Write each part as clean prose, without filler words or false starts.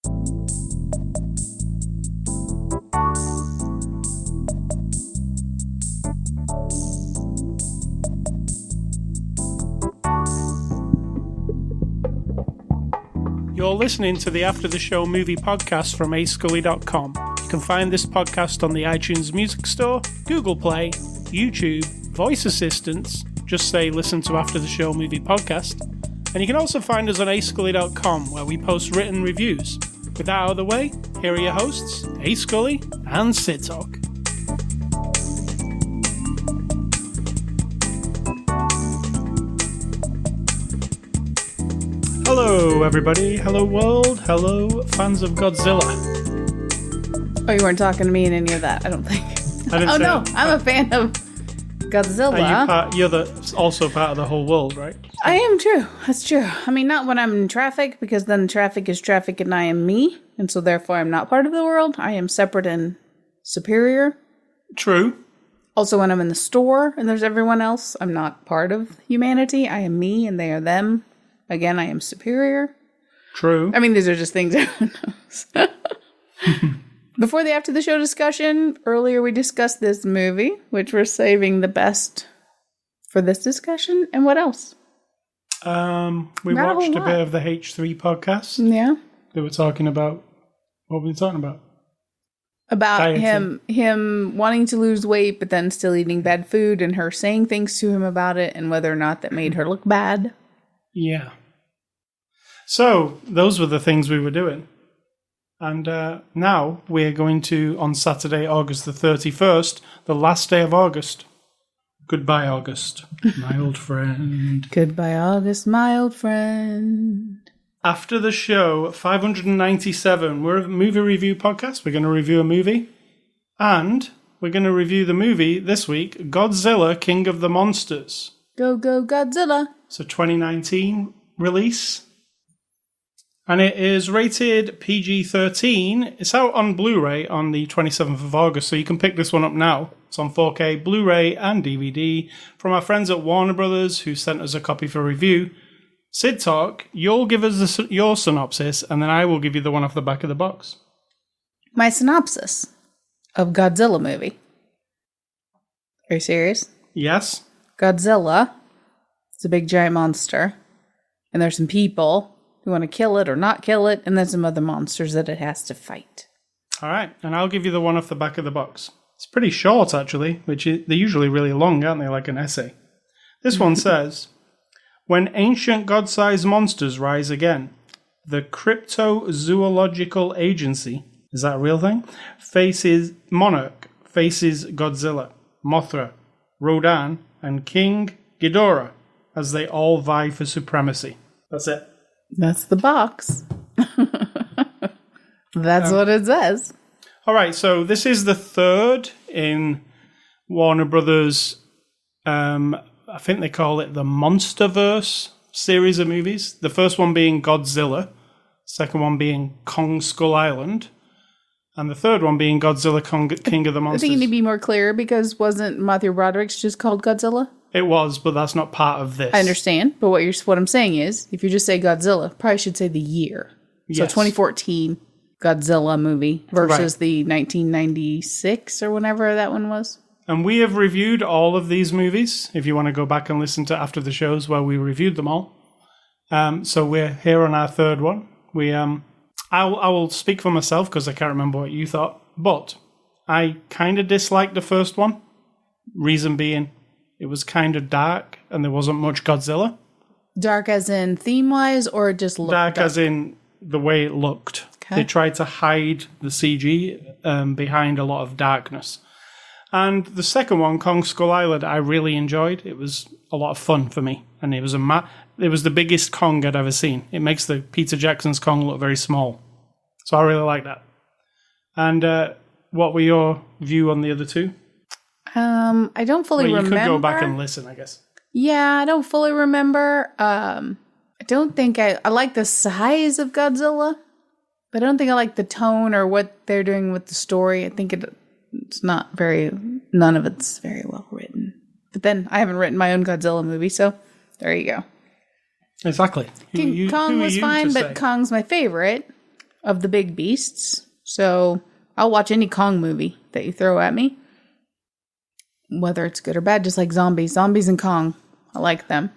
You're listening to the After the Show movie podcast from ascully.com. You can find this podcast on the iTunes Music Store, Google Play, YouTube, voice assistants, just say listen to After the Show movie podcast. And you can also find us on ascully.com where we post written reviews. With that out of the way, here are your hosts, A Scully and Sid Talk. Hello, everybody. Hello, world. Hello, fans of Godzilla. Oh, you weren't talking to me in any of that, I don't think. I'm a fan of Godzilla. You're also part of the whole world, right? I am, true. That's true. I mean, not when I'm in traffic, because then traffic is traffic and I am me. And so therefore I'm not part of the world. I am separate and superior. True. Also, when I'm in the store and there's everyone else, I'm not part of humanity. I am me and they are them. Again, I am superior. True. I mean, these are just things everyone knows. Before the After the Show discussion, earlier we discussed this movie, which we're saving the best for this discussion. And what else? We watched a bit of the H3 podcast. Yeah. They were talking about, what were they talking about? About him wanting to lose weight, but then still eating bad food, and her saying things to him about it, and whether or not that made her look bad. Yeah. So, those were the things we were doing. And now we're going to, on Saturday, August the 31st, the last day of August. Goodbye, August, my old friend. Goodbye, August, my old friend. After the show, 597, we're a movie review podcast. We're going to review a movie. And we're going to review the movie this week, Godzilla, King of the Monsters. Go, go, Godzilla. It's a 2019 release. And it is rated PG-13. It's out on Blu-ray on the 27th of August, so you can pick this one up now. It's on 4K, Blu-ray, and DVD from our friends at Warner Brothers, who sent us a copy for review. Sid Talk, you'll give us your synopsis, and then I will give you the one off the back of the box. My synopsis of Godzilla movie. Are you serious? Yes. Godzilla is a big giant monster, and there's some people who want to kill it or not kill it, and then some other monsters that it has to fight. All right, and I'll give you the one off the back of the box. It's pretty short, actually, they're usually really long, aren't they, like an essay. This one says, when ancient god-sized monsters rise again, the Cryptozoological Agency, is that a real thing? faces Godzilla, Mothra, Rodan, and King Ghidorah as they all vie for supremacy. That's it. That's the box. That's what it says. All right, so this is the third in Warner Brothers, I think they call it the Monsterverse series of movies. The first one being Godzilla, second one being Kong Skull Island, and the third one being Godzilla, King of the Monsters. I think you need to be more clear, because wasn't Matthew Broderick's just called Godzilla? It was, but that's not part of this. I understand, but what I'm saying is, if you just say Godzilla, probably should say the year. Yes. So 2014 Godzilla movie versus the 1996 or whenever that one was. And we have reviewed all of these movies, if you want to go back and listen to after the shows where we reviewed them all. So we're here on our third one. I will speak for myself because I can't remember what you thought, but I kind of disliked the first one. Reason being, it was kind of dark and there wasn't much Godzilla. Dark as in theme-wise, or just looked dark? As in the way it looked. Okay. They tried to hide the CG behind a lot of darkness. And the second one, Kong Skull Island, I really enjoyed. It was a lot of fun for me. And it was the biggest Kong I'd ever seen. It makes the Peter Jackson's Kong look very small. So I really like that. And what were your view on the other two? I don't fully remember. You could go back and listen, I guess. Yeah, I don't fully remember. I don't think I like the size of Godzilla, but I don't think I like the tone or what they're doing with the story. I think none of it's very well written. But then I haven't written my own Godzilla movie, so there you go. Exactly. Kong was fine, but Kong's my favorite. of the big beasts. So I'll watch any Kong movie that you throw at me. Whether it's good or bad, just like zombies. Zombies and Kong. I like them.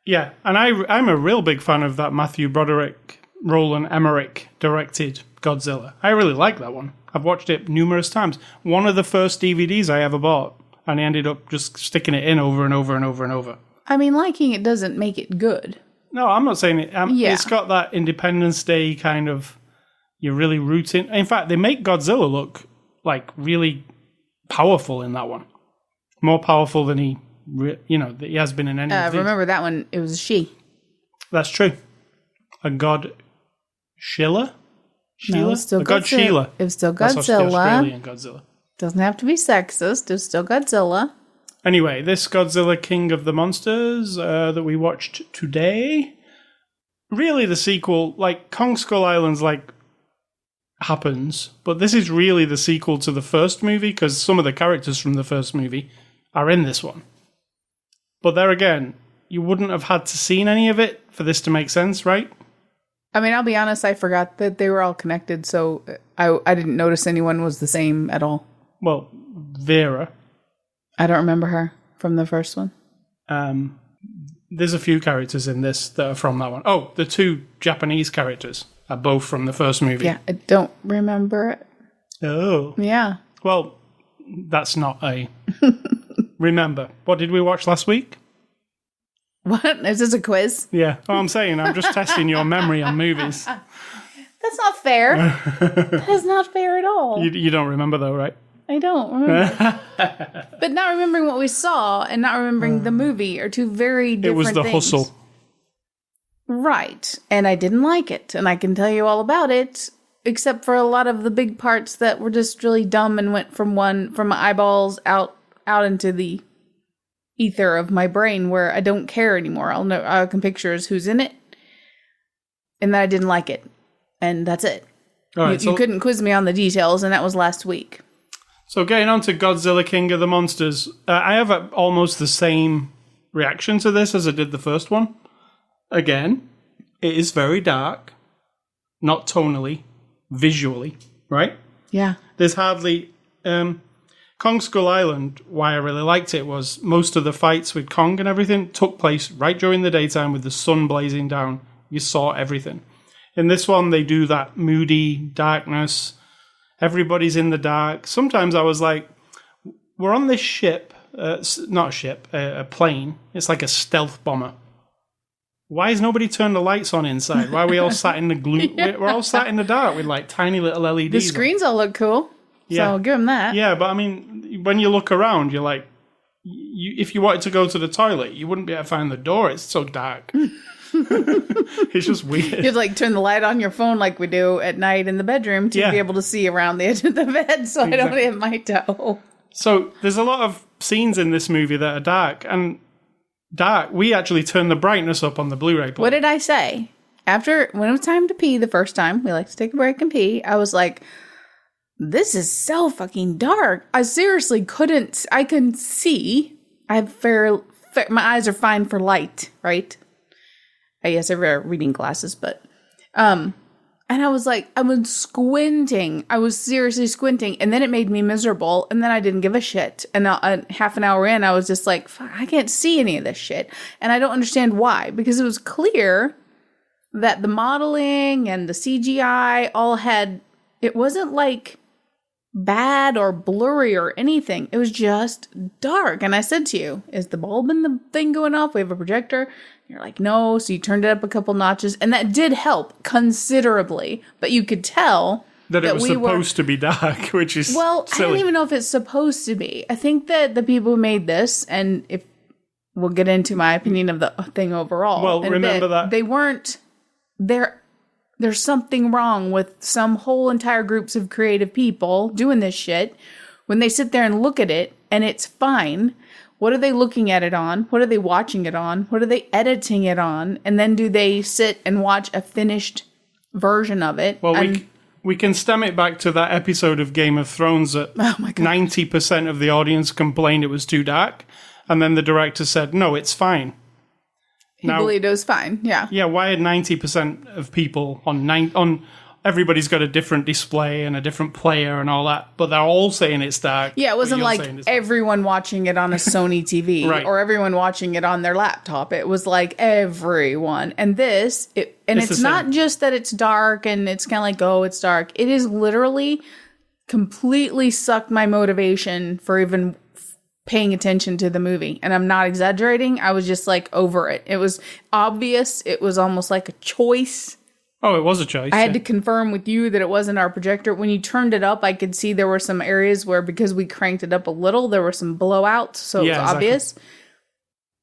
Yeah, and I'm a real big fan of that Matthew Broderick, Roland Emmerich directed Godzilla. I really like that one. I've watched it numerous times. One of the first DVDs I ever bought, and I ended up just sticking it in over and over and over and over. I mean, liking it doesn't make it good. No, I'm not saying it. It's got that Independence Day kind of, you're really rooting. In fact, they make Godzilla look like really powerful in that one. More powerful than he has been in any of these. Remember that one, it was a she. That's true. A god Sheila? No, it's still a god Sheila. It was still That's Godzilla. Australian Godzilla. Doesn't have to be sexist. It's still Godzilla. Anyway, this Godzilla King of the Monsters that we watched today, really the sequel, like Kong Skull Island's like happens, but this is really the sequel to the first movie because some of the characters from the first movie are in this one. But there again, you wouldn't have had to seen any of it for this to make sense, right? I mean, I'll be honest, I forgot that they were all connected, so I didn't notice anyone was the same at all. Well, Vera. I don't remember her from the first one. There's a few characters in this that are from that one. Oh, the two Japanese characters are both from the first movie. Yeah, I don't remember it. Oh. Yeah. Well, that's not a... Remember, what did we watch last week? What? Is this a quiz? Yeah. Oh, I'm saying, I'm just testing your memory on movies. That's not fair. That is not fair at all. You don't remember though, right? I don't remember. But not remembering what we saw and not remembering the movie are two very different things. It was the hustle. Right. And I didn't like it. And I can tell you all about it, except for a lot of the big parts that were just really dumb and went from my eyeballs out into the ether of my brain where I don't care anymore. I can picture who's in it. And that I didn't like it. And that's it. All right, you couldn't quiz me on the details, and that was last week. So getting on to Godzilla King of the Monsters, I have almost the same reaction to this as I did the first one. Again, it is very dark, not tonally, visually, right? Yeah. There's hardly... Kong Skull Island, why I really liked it was most of the fights with Kong and everything took place right during the daytime with the sun blazing down. You saw everything. In this one, they do that moody darkness. Everybody's in the dark. Sometimes I was like, we're on this ship, not a ship, a plane. It's like a stealth bomber. Why has nobody turned the lights on inside? Why are we all sat in the glue? Yeah. We're all sat in the dark with like tiny little LEDs. The screens all look cool. Yeah. So I'll give them that. Yeah, but I mean, when you look around, you're like, if you wanted to go to the toilet, you wouldn't be able to find the door. It's so dark. It's just weird. You'd like turn the light on your phone like we do at night in the bedroom to be able to see around the edge of the bed so I don't hit my toe. So there's a lot of scenes in this movie that are dark. And dark, we actually turned the brightness up on the Blu-ray player. What did I say? When it was time to pee the first time, we like to take a break and pee, I was like... This is so fucking dark. I seriously couldn't. I can see. I have my eyes are fine for light, right? Yes, I wear reading glasses, but and I was like, I was squinting. I was seriously squinting, and then it made me miserable, and then I didn't give a shit. And half an hour in, I was just like, fuck, I can't see any of this shit, and I don't understand why, because it was clear that the modeling and the CGI all had. It wasn't like bad or blurry or anything. It was just dark. And I said to you, is the bulb in the thing going off? We have a projector. And you're like, no. So you turned it up a couple notches. And that did help considerably. But you could tell that it was supposed to be dark, which is silly. I don't even know if it's supposed to be. I think that the people who made this, and if we'll get into my opinion of the thing overall. Well, remember that. They weren't there. There's something wrong with some whole entire groups of creative people doing this shit. When they sit there and look at it and it's fine, what are they looking at it on? What are they watching it on? What are they editing it on? And then do they sit and watch a finished version of it? Well, we can stem it back to that episode of Game of Thrones that 90% of the audience complained it was too dark. And then the director said, no, it's fine. He believed it was fine, yeah. Yeah, why had 90% of people on everybody's got a different display and a different player and all that, but they're all saying it's dark. Yeah, it wasn't like everyone watching it on a Sony TV right. or everyone watching it on their laptop. It was like everyone. And it's not just that it's dark and it's kind of like, oh, it's dark. It is literally completely sucked my motivation for even paying attention to the movie. And I'm not exaggerating. I was just like over it. It was obvious. It was almost like a choice. Oh, it was a choice. I had to confirm with you that it wasn't our projector. When you turned it up, I could see there were some areas where, because we cranked it up a little, there were some blowouts. So it was obvious.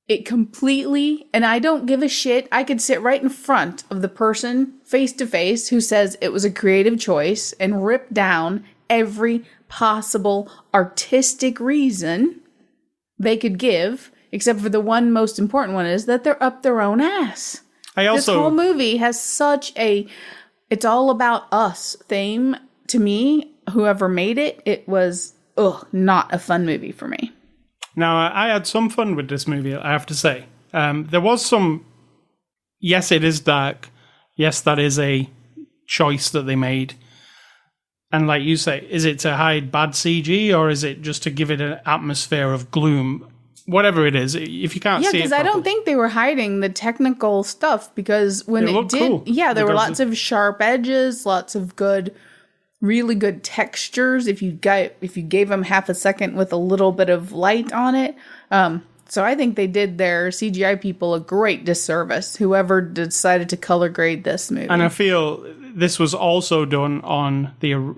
It completely, and I don't give a shit. I could sit right in front of the person face to face who says it was a creative choice and rip down every possible artistic reason they could give, except for the one most important one is that they're up their own ass. This whole movie has such a it's all about us theme. To me, whoever made it, it was not a fun movie for me. Now, I had some fun with this movie, I have to say. There was some, yes, it is dark. Yes, that is a choice that they made. And like you say, is it to hide bad CG or is it just to give it an atmosphere of gloom? Whatever it is, if you can't see it. Yeah, because I don't think they were hiding the technical stuff because when it did, cool. Yeah, there were lots of sharp edges, lots of really good textures. If you gave them half a second with a little bit of light on it. So I think they did their CGI people a great disservice, whoever decided to color grade this movie. And I feel this was also done on the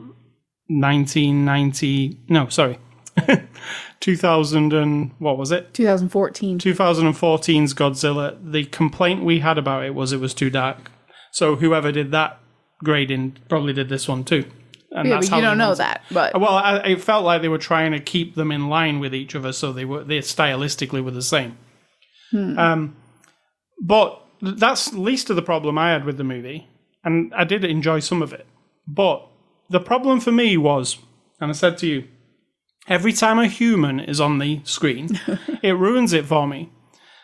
2000 and what was it? 2014. 2014's Godzilla. The complaint we had about it was too dark. So whoever did that grading probably did this one too. And yeah, that's but you don't know that. But it felt like they were trying to keep them in line with each other, so they stylistically were the same. But that's least of the problem I had with the movie, and I did enjoy some of it. But the problem for me was, and I said to you, every time a human is on the screen, it ruins it for me.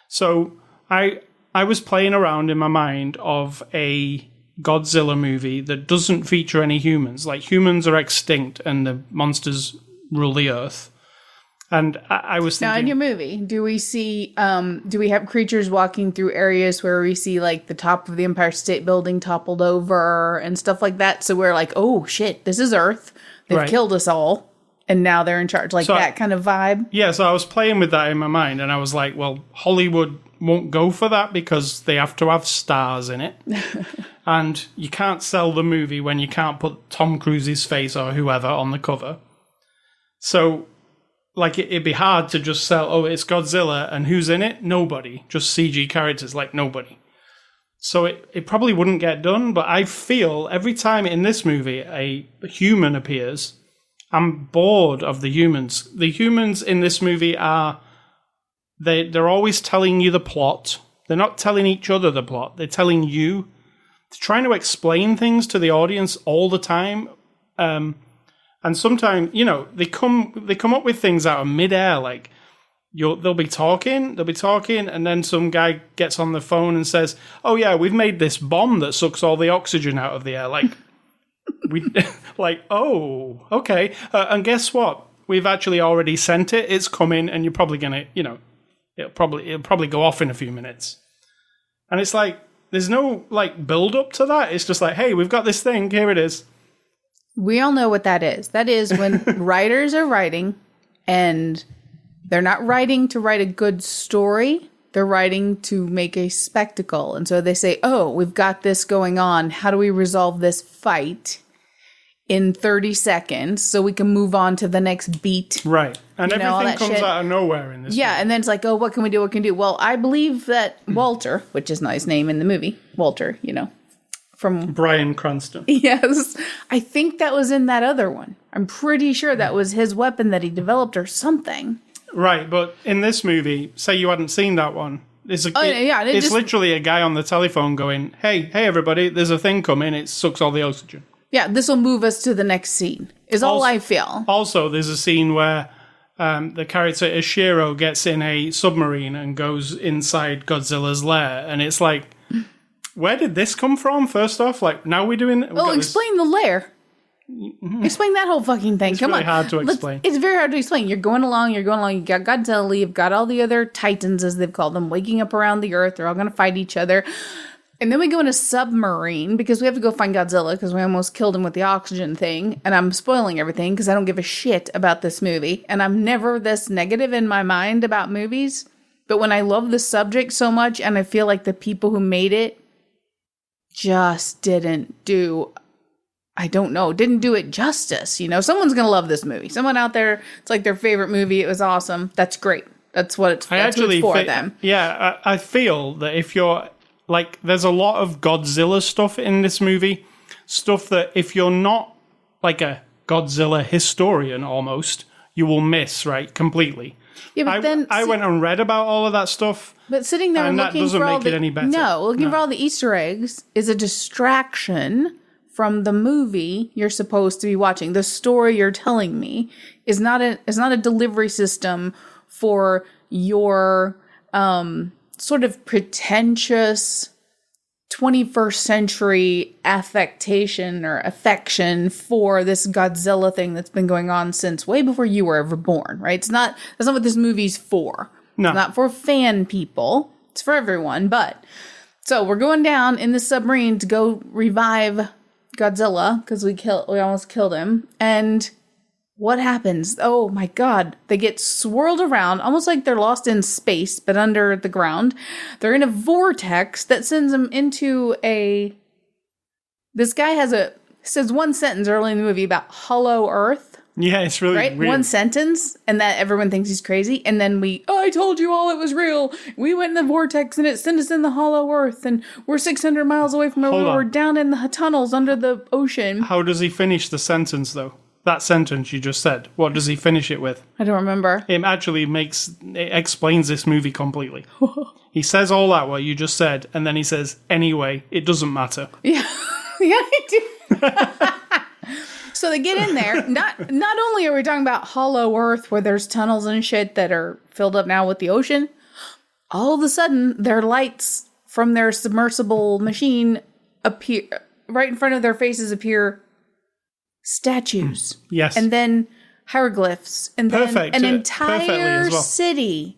So I was playing around in my mind of a Godzilla movie that doesn't feature any humans. Like, humans are extinct and the monsters rule the earth. And I was thinking... Now, in your movie, do we have creatures walking through areas where we see, like, the top of the Empire State Building toppled over and stuff like that? So we're like, oh, shit, this is Earth. They've killed us all. And now they're in charge. Like, so that kind of vibe? Yeah, so I was playing with that in my mind. And I was like, well, Hollywood won't go for that because they have to have stars in it. And you can't sell the movie when you can't put Tom Cruise's face or whoever on the cover. So, like, it'd be hard to just sell, it's Godzilla, and who's in it? Nobody. Just CG characters, like nobody. So it probably wouldn't get done, but I feel every time in this movie a human appears, I'm bored of the humans. The humans in this movie they're always telling you the plot. They're not telling each other the plot. They're telling you. They're trying to explain things to the audience all the time. And sometimes, they come up with things out of midair. Like, they'll be talking, and then some guy gets on the phone and says, "Oh yeah, we've made this bomb that sucks all the oxygen out of the air." Like, oh, okay. And guess what? We've actually already sent it. It's coming, and you're probably gonna, it'll probably go off in a few minutes. And it's like, there's no build up to that. It's just like, hey, we've got this thing. Here it is. We all know what that is. That is when writers are writing, and they're not writing to write a good story. They're writing to make a spectacle. And so they say, oh, we've got this going on. How do we resolve this fight in 30 seconds so we can move on to the next beat? Right. And everything comes out of nowhere in this movie. And then it's like, oh, what can we do? What can we do? Well, I believe that Walter, which is not his name in the movie, Walter, from Bryan Cranston. Yes. I think that was in that other one. I'm pretty sure that was his weapon that he developed or something. Right, but in this movie, say you hadn't seen that one, it's literally a guy on the telephone going, hey, everybody, there's a thing coming, it sucks all the oxygen. Yeah, this will move us to the next scene, all I feel. Also, there's a scene where the character Ishiro gets in a submarine and goes inside Godzilla's lair, and it's like, where did this come from? First off, like now we're doing. Explain the lair. Explain that whole fucking thing. It's Come really on. hard to explain. It's very hard to explain. You're going along. You got Godzilla. You've got all the other titans, as they've called them, waking up around the earth. They're all going to fight each other. And then we go in a submarine because we have to go find Godzilla because we almost killed him with the oxygen thing. And I'm spoiling everything because I don't give a shit about this movie. And I'm never this negative in my mind about movies. But when I love the subject so much and I feel like the people who made it just didn't do it justice. You know, someone's going to love this movie. Someone out there, it's like their favorite movie. It was awesome. That's great. That's what it's for them. Yeah, I feel that if you're, like, there's a lot of Godzilla stuff in this movie. Stuff that if you're not, like, a Godzilla historian almost, you will miss, right, completely. Yeah, but I went and read about all of that stuff. But sitting there and looking for all looking for all the Easter eggs is a distraction from the movie you're supposed to be watching. The story you're telling me is not a delivery system for your sort of pretentious 21st century affection for this Godzilla thing that's been going on since way before you were ever born, right? That's not what this movie's for. No. It's not for fan people. It's for everyone. But so we're going down in the submarine to go revive Godzilla because we almost killed him. And what happens? Oh my God. They get swirled around almost like they're lost in space, but under the ground. They're in a vortex that sends them into this guy says one sentence early in the movie about hollow earth. Yeah, it's really right? weird. One sentence, and that everyone thinks he's crazy. And then I told you all it was real. We went in the vortex and it sent us in the hollow earth. And we're 600 miles away from where we were down in the tunnels under the ocean. How does he finish the sentence, though? That sentence you just said. What does he finish it with? I don't remember. It actually explains this movie completely. He says all that, what you just said, and then he says, anyway, it doesn't matter. Yeah. Yeah, I do. So they get in there. Not only are we talking about hollow earth where there's tunnels and shit that are filled up now with the ocean, all of a sudden their lights from their submersible machine appear right in front of their faces, appear statues. Yes. And then hieroglyphs. And then an entire city.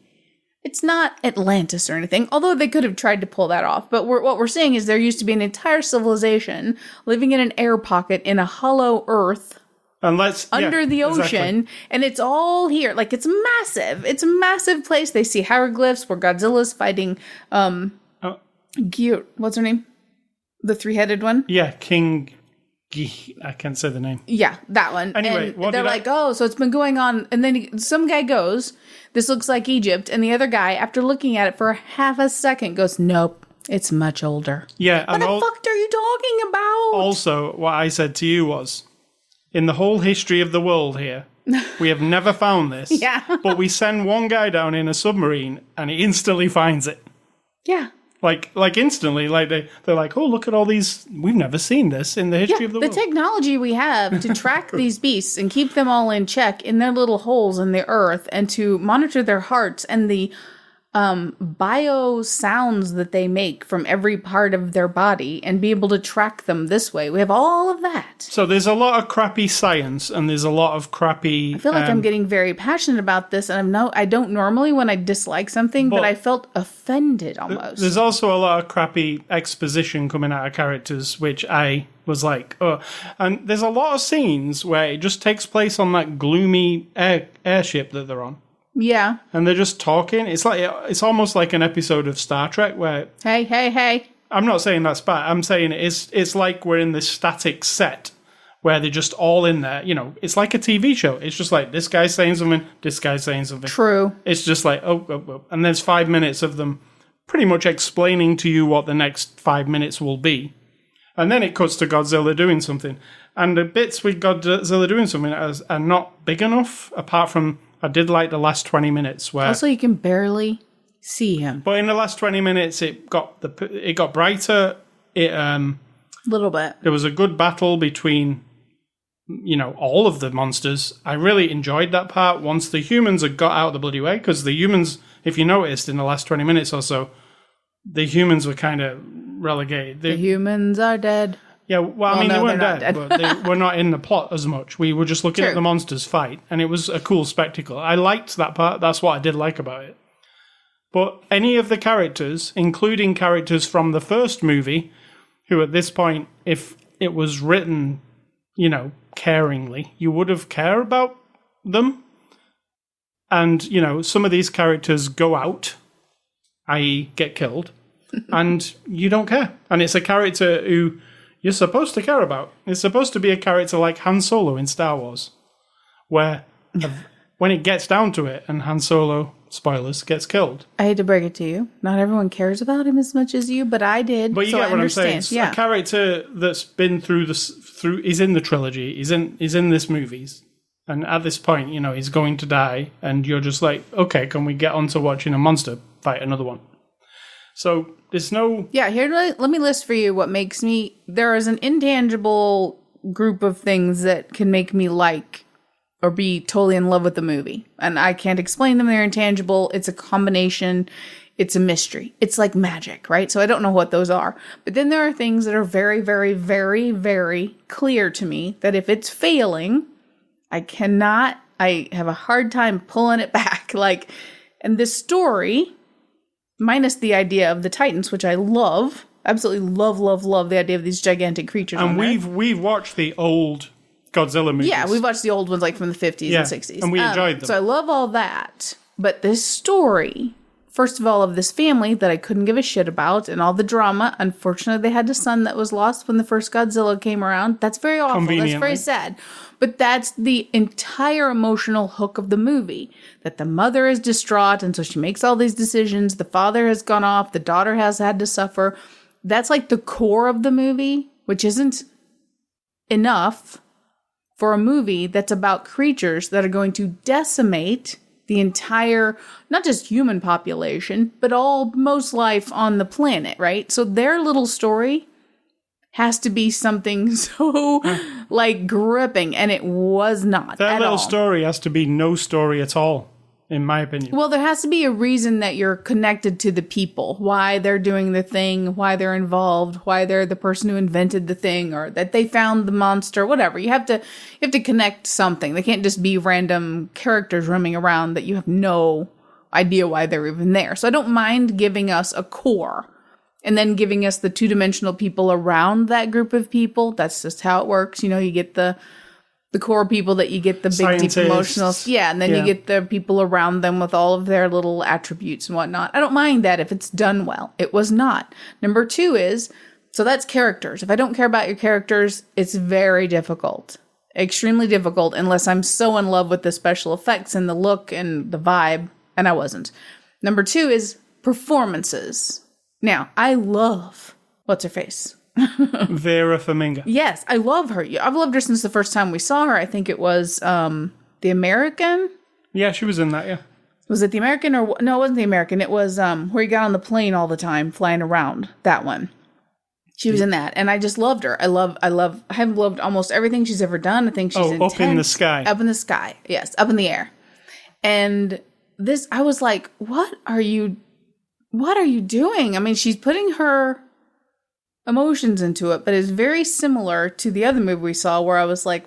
It's not Atlantis or anything, although they could have tried to pull that off. But what we're saying is there used to be an entire civilization living in an air pocket in a hollow earth under the ocean. Exactly. And it's all here. Like, it's massive. It's a massive place. They see hieroglyphs where Godzilla's fighting what's her name? The three-headed one? Yeah, King... I can't say the name. Yeah, that one. Anyway, and they're like, oh, so it's been going on. And then some guy goes, this looks like Egypt. And the other guy, after looking at it for half a second, goes, nope, it's much older. Yeah. What the fuck are you talking about? Also, what I said to you was, in the whole history of the world here, we have never found this. Yeah. But we send one guy down in a submarine and he instantly finds it. Yeah. Like instantly, like they're like, oh, look at all these. We've never seen this in the history of the world. The technology we have to track these beasts and keep them all in check in their little holes in the earth, and to monitor their hearts and the bio sounds that they make from every part of their body, and be able to track them this way. We have all of that. So there's a lot of crappy science, and there's a lot of crappy... I feel like I'm getting very passionate about this, and I don't normally when I dislike something, but I felt offended almost. There's also a lot of crappy exposition coming out of characters, which I was like, oh. And there's a lot of scenes where it just takes place on that gloomy airship that they're on. Yeah. And they're just talking. It's almost like an episode of Star Trek where... Hey. I'm not saying that's bad. I'm saying it's like we're in this static set where they're just all in there. You know, it's like a TV show. It's just like this guy's saying something, this guy's saying something. True. It's just like, oh. And there's 5 minutes of them pretty much explaining to you what the next 5 minutes will be. And then it cuts to Godzilla doing something. And the bits with Godzilla doing something are not big enough, apart from... I did like the last 20 minutes where... Also, you can barely see him. But in the last 20 minutes, it got brighter. Little bit. There was a good battle between, all of the monsters. I really enjoyed that part once the humans had got out of the bloody way. Because the humans, if you noticed in the last 20 minutes or so, the humans were kind of relegated. The humans are dead. Yeah, well, I mean, they weren't dead, but they were not in the plot as much. We were just looking at the monsters fight, and it was a cool spectacle. I liked that part. That's what I did like about it. But any of the characters, including characters from the first movie, who at this point, if it was written, caringly, you would have cared about them. And, some of these characters go out, i.e. get killed, and you don't care. And it's a character who you're supposed to care about. It's supposed to be a character like Han Solo in Star Wars, where when it gets down to it and Han Solo, spoilers, gets killed. I hate to break it to you. Not everyone cares about him as much as you, but I did. But you get what I'm saying. It's a character that's been through he's in the trilogy, he's in this movies. And at this point, he's going to die, and you're just like, okay, can we get on to watching a monster fight another one? So there's no... Yeah, here, let me list for you what makes me... There is an intangible group of things that can make me like or be totally in love with the movie. And I can't explain them. They're intangible. It's a combination. It's a mystery. It's like magic, right? So I don't know what those are. But then there are things that are very, very, very, very clear to me that if it's failing, I have a hard time pulling it back. And this story... minus the idea of the Titans, which I love, absolutely love the idea of these gigantic creatures. And we've watched the old Godzilla movies. Yeah, we've watched the old ones from the 50s and 60s. And we enjoyed them. So I love all that. But this story, first of all, of this family that I couldn't give a shit about and all the drama. Unfortunately, they had a son that was lost when the first Godzilla came around. That's very awful. That's very sad. But that's the entire emotional hook of the movie. That the mother is distraught, and so she makes all these decisions. The father has gone off. The daughter has had to suffer. That's like the core of the movie, which isn't enough for a movie that's about creatures that are going to decimate the entire, not just human population, but most life on the planet, right? So their little story has to be something so gripping, and it was not. That little story has to be no story at all, in my opinion. Well, there has to be a reason that you're connected to the people, why they're doing the thing, why they're involved, why they're the person who invented the thing, or that they found the monster, whatever. You have to connect something. They can't just be random characters roaming around that you have no idea why they're even there. So I don't mind giving us a core. And then giving us the two-dimensional people around that group of people. That's just how it works. You get the core people that you get the big, scientists, deep emotional. Yeah, and then you get the people around them with all of their little attributes and whatnot. I don't mind that if it's done well. It was not. Number 2 is, so that's characters. If I don't care about your characters, it's very difficult. Extremely difficult unless I'm so in love with the special effects and the look and the vibe. And I wasn't. Number 2 is performances. Now, I love, what's her face? Vera Farmiga. Yes, I love her. I've loved her since the first time we saw her. I think it was The American. Yeah, she was in that, yeah. Was it The American or... No, it wasn't The American. It was where he got on the plane all the time, flying around. That one. She was in that, and I just loved her. I have loved almost everything she's ever done. I think she's intense. Up in the Sky. Up in the Sky, yes. Up in the air. And this, I was like, what are you doing? I mean, she's putting her emotions into it, but it's very similar to the other movie we saw where I was like,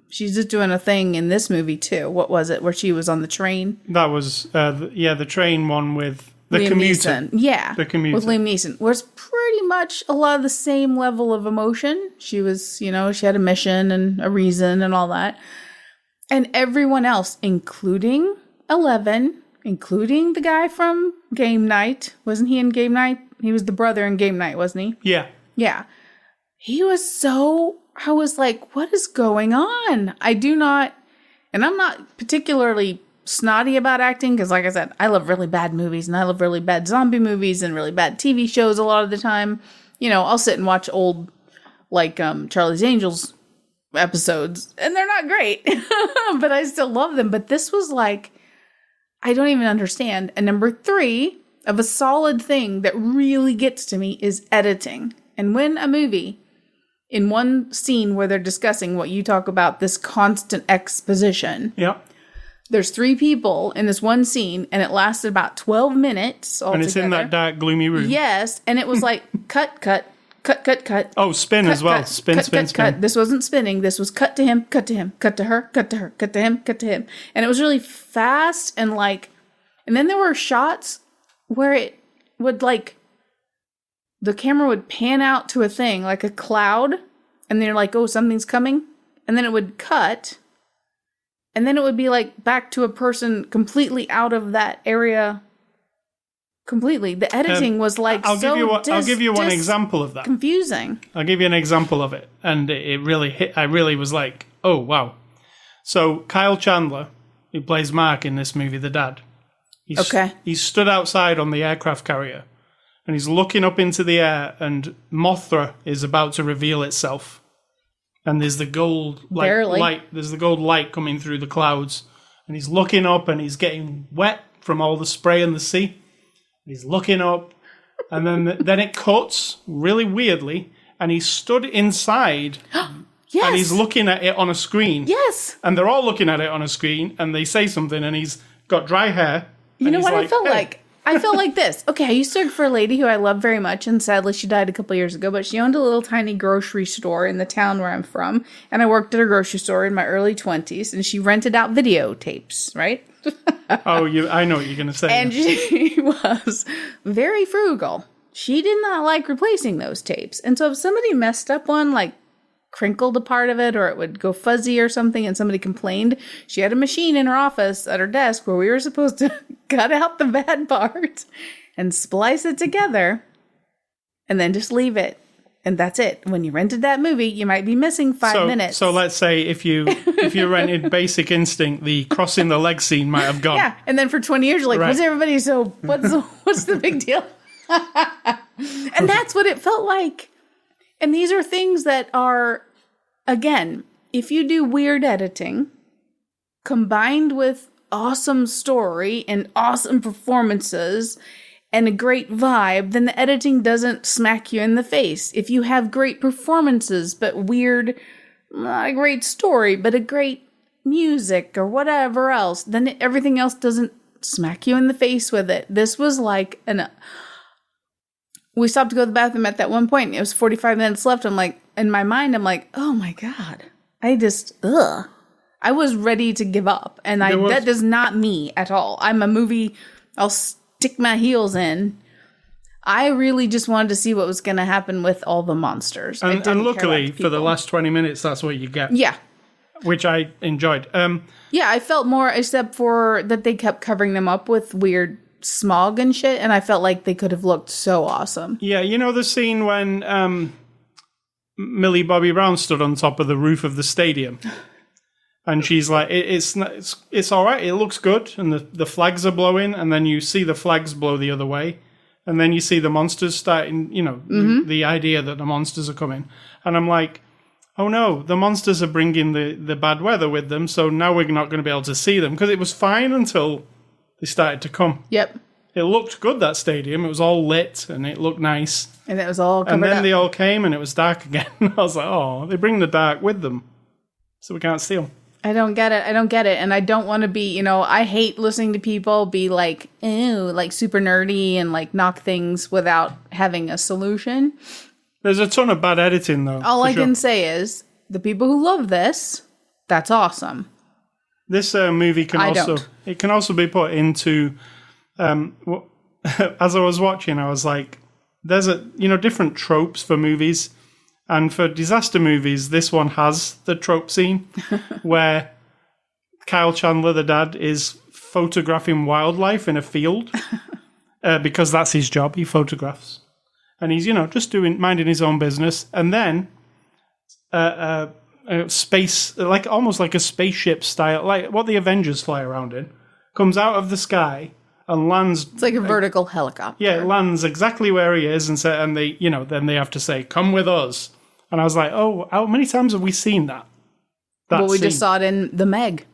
she's just doing a thing in this movie too. What was it? Where she was on the train? That was, the train one with the Liam commuter. Neeson. Yeah. The commuter. With Liam Neeson. Where it's pretty much a lot of the same level of emotion. She was, she had a mission and a reason and all that. And everyone else, including Eleven, including the guy from Game Night. Wasn't he in Game Night? He was the brother in Game Night, wasn't he? Yeah. Yeah. He was I was like, what is going on? And I'm not particularly snotty about acting because, like I said, I love really bad movies and I love really bad zombie movies and really bad TV shows a lot of the time. I'll sit and watch old, Charlie's Angels episodes and they're not great, but I still love them. But this was I don't even understand. And number 3 of a solid thing that really gets to me is editing. And when a movie, in one scene where they're discussing what you talk about, this constant exposition. Yeah. There's 3 people in this one scene, and it lasted about 12 minutes altogether. And it's in that dark, gloomy room. Yes, and it was like, cut, cut, cut, cut, cut. Oh, spin cut, as well. Cut, spin, cut, spin, cut, spin. Cut. This wasn't spinning. This was cut to him, cut to him, cut to her, cut to her, cut to him, cut to him. And it was really fast and like... And then there were shots where it would like... The camera would pan out to a thing, like a cloud. And then you're like, oh, something's coming. And then it would cut... And then it would be like back to a person completely out of that area. Completely. The editing was like I'll give you one example of that. Confusing. I'll give you an example of it. And it really hit. I really was like, oh, wow. So Kyle Chandler, who plays Mark in this movie, the dad. He's stood outside on the aircraft carrier. And he's looking up into the air. And Mothra is about to reveal itself. And there's the gold light. There's the gold light coming through the clouds, and he's looking up, and he's getting wet from all the spray in the sea. He's looking up, and then it cuts really weirdly, and he's stood inside, yes. and he's looking at it on a screen. Yes, and they're all looking at it on a screen, and they say something, and he's got dry hair. You know what I felt like? I felt like this. Okay, I used to work for a lady who I love very much, and sadly she died a couple years ago, but she owned a little tiny grocery store in the town where I'm from, and I worked at her grocery store in my early 20s, and she rented out videotapes, right? I know what you're going to say. And she was very frugal. She did not like replacing those tapes, and so if somebody messed up one, like crinkled a part of it or it would go fuzzy or something and somebody complained, she had a machine in her office at her desk where we were supposed to cut out the bad part and splice it together and then just leave it. And that's it. When you rented that movie, you might be missing 5 minutes. So let's say if you rented Basic Instinct, the crossing the leg scene might have gone. Yeah, and then for 20 years you're like, right. What's everybody what's the big deal? And that's what it felt like. And these are things that are, again, if you do weird editing, combined with awesome story and awesome performances and a great vibe, then the editing doesn't smack you in the face. If you have great performances, but weird, not a great story, but a great music or whatever else, then everything else doesn't smack you in the face with it. This was like we stopped to go to the bathroom at that one point. It was 45 minutes left. I'm like, in my mind, I'm like, oh my God. I was ready to give up. And that is not me at all. I'm a movie, I'll stick my heels in. I really just wanted to see what was going to happen with all the monsters. And luckily, for the last 20 minutes, that's what you get. Yeah. Which I enjoyed. Yeah, I felt more, except for that they kept covering them up with weird smog and shit, and I felt like they could have looked so awesome. Yeah, you know the scene when Millie Bobby Brown stood on top of the roof of the stadium, and she's like, "It's all right. It looks good," and the flags are blowing, and then you see the flags blow the other way, and then you see the monsters starting. You know, the idea that the monsters are coming, and I'm like, "Oh no, the monsters are bringing the bad weather with them, so now we're not going to be able to see them," because it was fine until they started to come. Yep. It looked good, that stadium. It was all lit, and it looked nice. And it was all covered And then up. they all came, and it was dark again. I was like, oh, they bring the dark with them, so we can't see them. I don't get it. And I don't want to be, I hate listening to people be like, ew, like super nerdy and like knock things without having a solution. There's a ton of bad editing, though. All I can say is, the people who love this, that's awesome. This movie can also be put into as I was watching, I was like, there's different tropes for movies, and for disaster movies, this one has the trope scene where Kyle Chandler, the dad, is photographing wildlife in a field because that's his job. He photographs, and he's just minding his own business, and then space, like almost like a spaceship style, like what the Avengers fly around in, comes out of the sky and lands. It's like a vertical helicopter. Yeah, it lands exactly where he is, and they, then they have to say, "Come with us." And I was like, "Oh, how many times have we seen that?" Well, we just saw it in The Meg.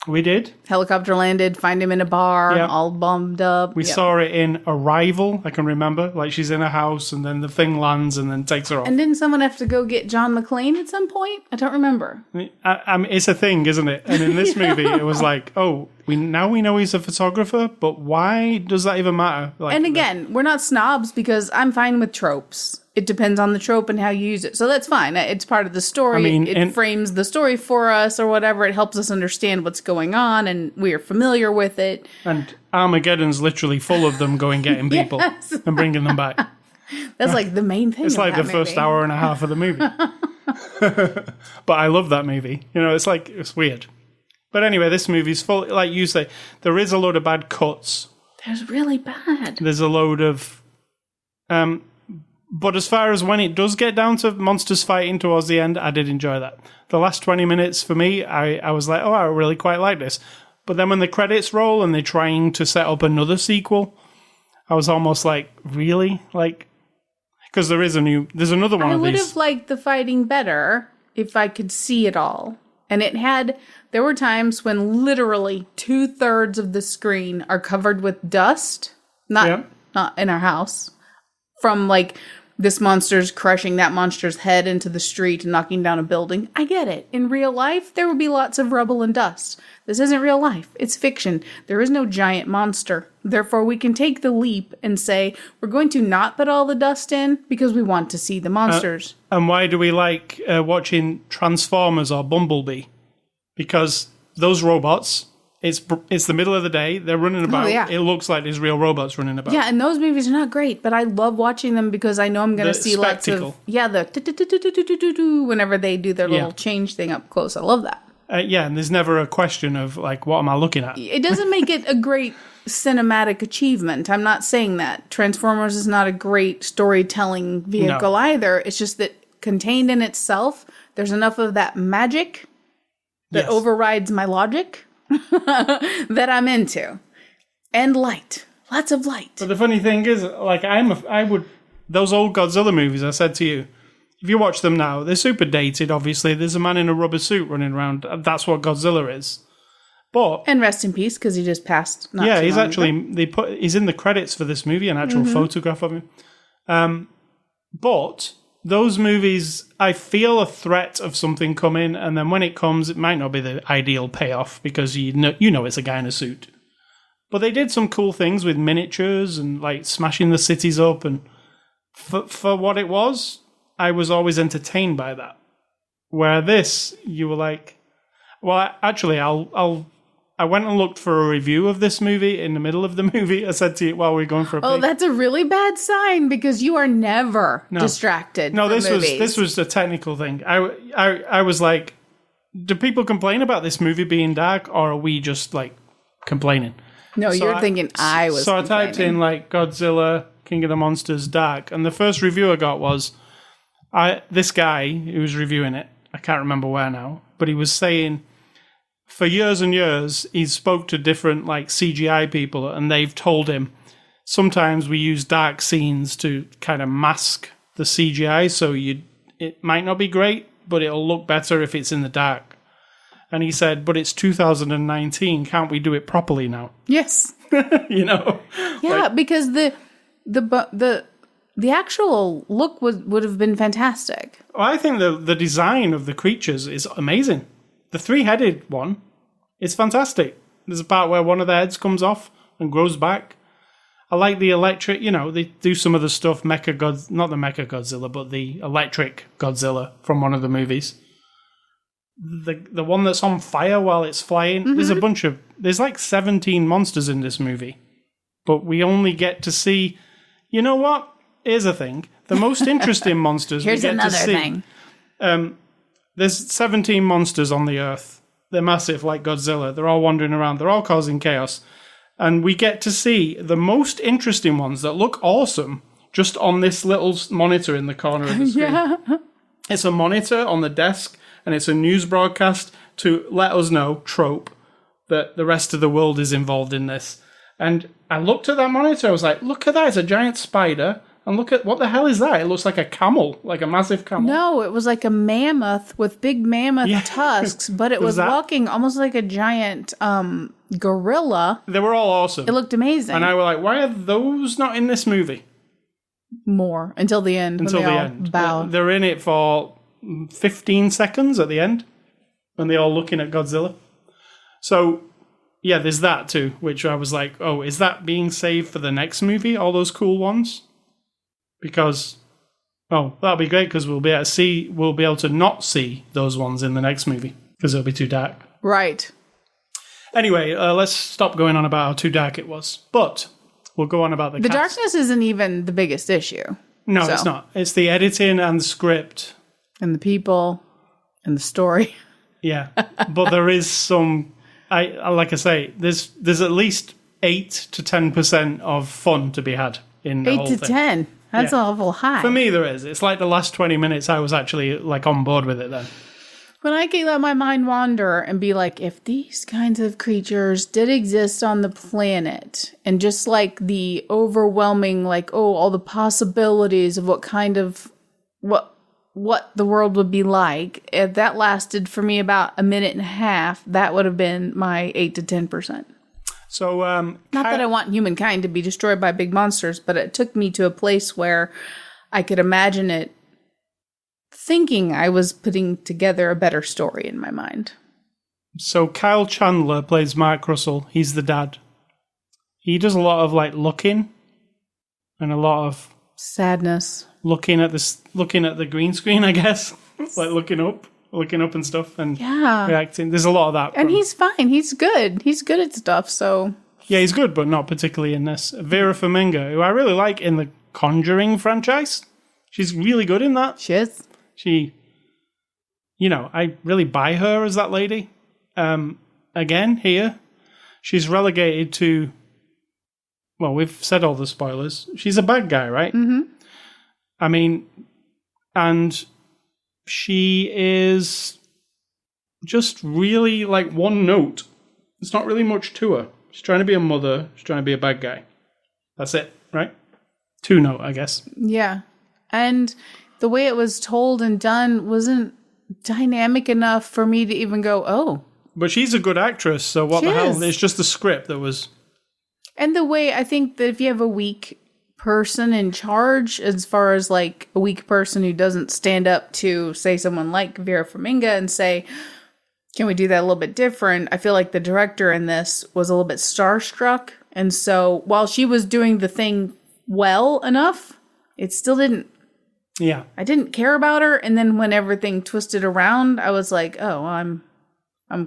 We did. Helicopter landed, find him in a bar, all bombed up. We saw it in Arrival, I can remember. Like, she's in a house, and then the thing lands and then takes her off. And didn't someone have to go get John McClane at some point? I don't remember. I mean, it's a thing, isn't it? And in this movie, it was like, oh, we know he's a photographer, but why does that even matter? Like, and again, we're not snobs because I'm fine with tropes. It depends on the trope and how you use it. So that's fine. It's part of the story. I mean, it frames the story for us or whatever. It helps us understand what's going on and we're familiar with it. And Armageddon's literally full of them going getting people and bringing them back. That's like the main thing. It's like the first hour and a half of the movie. But I love that movie. You know, it's weird. But anyway, this movie's full, like you say, there is a load of bad cuts. There's really bad. There's a load of... But as far as when it does get down to monsters fighting towards the end, I did enjoy that. The last 20 minutes for me, I was like, oh, I really quite like this. But then when the credits roll and they're trying to set up another sequel, I was almost like, really? Like, because there's another one of these. I would have liked the fighting better if I could see it all. And there were times when literally 2/3 of the screen are covered with dust. Not in our house. From like... this monster's crushing that monster's head into the street and knocking down a building. I get it. In real life, there would be lots of rubble and dust. This isn't real life. It's fiction. There is no giant monster. Therefore, we can take the leap and say, we're going to not put all the dust in because we want to see the monsters. And why do we like watching Transformers or Bumblebee? Because those robots... It's the middle of the day. They're running about. Oh, yeah. It looks like there's real robots running about. Yeah, and those movies are not great, but I love watching them because I know I'm going to see spectacle. Lots of... yeah, the whenever they do their little change thing up close. I love that. And there's never a question of, like, what am I looking at? It doesn't make it a great cinematic achievement. I'm not saying that. Transformers is not a great storytelling vehicle either. It's just that contained in itself, there's enough of that magic that overrides my logic. that I'm into. And light. Lots of light. But the funny thing is, like, those old Godzilla movies, I said to you, if you watch them now, they're super dated, obviously. There's a man in a rubber suit running around. That's what Godzilla is. But... and rest in peace, because he just passed. He's actually... he's in the credits for this movie, an actual photograph of him. But... those movies, I feel a threat of something coming, and then when it comes, it might not be the ideal payoff because you know it's a guy in a suit. But they did some cool things with miniatures and like smashing the cities up, and for what it was, I was always entertained by that. Where this, you were like, well, actually, I went and looked for a review of this movie in the middle of the movie. I said to you while we were going for a break. Oh, that's a really bad sign because you are never distracted. No, this was a technical thing. I was like, do people complain about this movie being dark, or are we just like complaining? No, so you're thinking I was. So I typed in like Godzilla, King of the Monsters, dark, and the first review I got was this guy who was reviewing it. I can't remember where now, but he was saying, for years and years, he spoke to different like CGI people, and they've told him sometimes we use dark scenes to kind of mask the CGI, so it might not be great, but it'll look better if it's in the dark. And he said, but it's 2019, can't we do it properly now? Yes. You know? Yeah, like, because the actual look would have been fantastic. Well, I think the design of the creatures is amazing. The 3-headed one is fantastic. There's a part where one of the heads comes off and grows back. I like the electric, they do some of the stuff, not the Mecha Godzilla, but the electric Godzilla from one of the movies. The one that's on fire while it's flying. Mm-hmm. There's like 17 monsters in this movie. But we only get to see, you know what? Here's a thing. The most interesting monsters Here's we get another to see. Thing. There's 17 monsters on the Earth. They're massive, like Godzilla. They're all wandering around. They're all causing chaos. And we get to see the most interesting ones that look awesome just on this little monitor in the corner of the screen. Yeah. It's a monitor on the desk, and it's a news broadcast to let us know, trope, that the rest of the world is involved in this. And I looked at that monitor. I was like, look at that. It's a giant spider. And look at, what the hell is that? It looks like a camel, like a massive camel. No, it was like a mammoth with big mammoth tusks, but it was walking almost like a giant gorilla. They were all awesome. It looked amazing. And I were like, why are those not in this movie? More, until the end. Until the end. Bow. They're in it for 15 seconds at the end, when they're all looking at Godzilla. So, yeah, there's that too, which I was like, oh, is that being saved for the next movie, all those cool ones? Because, oh, that'll be great, because we'll be able to not see those ones in the next movie, because it'll be too dark. Right. Anyway, let's stop going on about how too dark it was. But we'll go on about the cast. Darkness isn't even the biggest issue. No, it's not. It's the editing and the script. And the people and the story. Yeah. But there is some, like I say, there's at least 8 to 10% of fun to be had in the whole thing. 8 to 10? That's awful high. For me, there is. It's like the last 20 minutes I was actually like on board with it then. When I can let my mind wander and be like, if these kinds of creatures did exist on the planet, and just like the overwhelming, like, oh, all the possibilities of what kind of, what the world would be like, if that lasted for me about a minute and a half, that would have been my 8 to 10%. So, not that I want humankind to be destroyed by big monsters, but it took me to a place where I could imagine it, thinking I was putting together a better story in my mind. So Kyle Chandler plays Mark Russell. He's the dad. He does a lot of like looking and a lot of sadness. Looking at the green screen, I guess. Like looking up and stuff and reacting. There's a lot of that. And he's fine. He's good. He's good at stuff, so yeah, he's good, but not particularly in this. Vera Farmiga, who I really like in the Conjuring franchise. She's really good in that. She is. She, I really buy her as that lady. Again, here, she's relegated to, well, we've said all the spoilers. She's a bad guy, right? Mm-hmm. I mean, and she is just really like one note. There's not really much to her. She's trying to be a mother. She's trying to be a bad guy. That's it, right? 2 note, I guess. Yeah. And the way it was told and done wasn't dynamic enough for me to even go, oh. But she's a good actress, so what the hell? It's just the script that was... And the way, I think that if you have a weak person in charge, as far as like a weak person who doesn't stand up to, say, someone like Vera Farmiga and say, can we do that a little bit different? I feel like the director in this was a little bit starstruck. And so while she was doing the thing well enough, it still didn't. Yeah. I didn't care about her, and then when everything twisted around, I was like, oh, I'm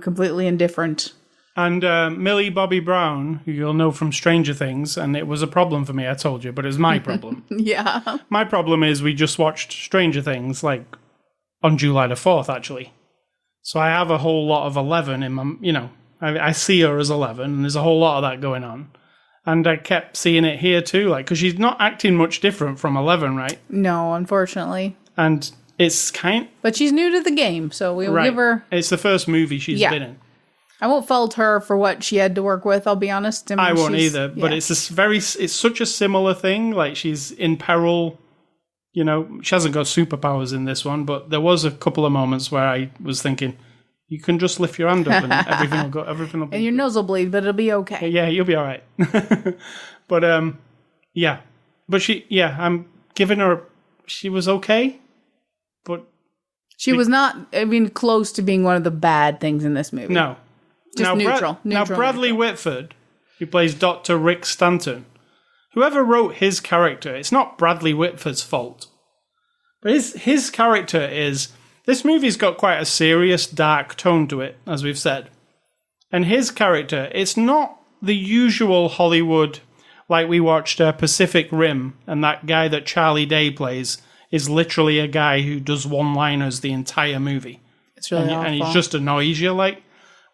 completely indifferent. And Millie Bobby Brown, who you'll know from Stranger Things, and it was a problem for me, I told you, but it was my problem. Yeah. My problem is we just watched Stranger Things, like, on July the 4th, actually. So I have a whole lot of 11 in my, I see her as 11, and there's a whole lot of that going on. And I kept seeing it here too, like, because she's not acting much different from 11, right? No, unfortunately. And it's But she's new to the game, so we'll give her... It's the first movie she's been in. I won't fault her for what she had to work with, I'll be honest. I won't either, but it's such a similar thing, like she's in peril, she hasn't got superpowers in this one, but there was a couple of moments where I was thinking... You can just lift your hand up and everything will be... And your nose will bleed, but it'll be okay. Yeah, you'll be all right. But, yeah. But I'm giving her... She was okay, but... She was not, close to being one of the bad things in this movie. No. Just neutral. Now, Bradley Whitford, who plays Dr. Rick Stanton, whoever wrote his character, it's not Bradley Whitford's fault. But his character is... This movie's got quite a serious, dark tone to it, as we've said. And his character, it's not the usual Hollywood, like we watched Pacific Rim, and that guy that Charlie Day plays is literally a guy who does one-liners the entire movie. It's really awful. And he just annoys you, like...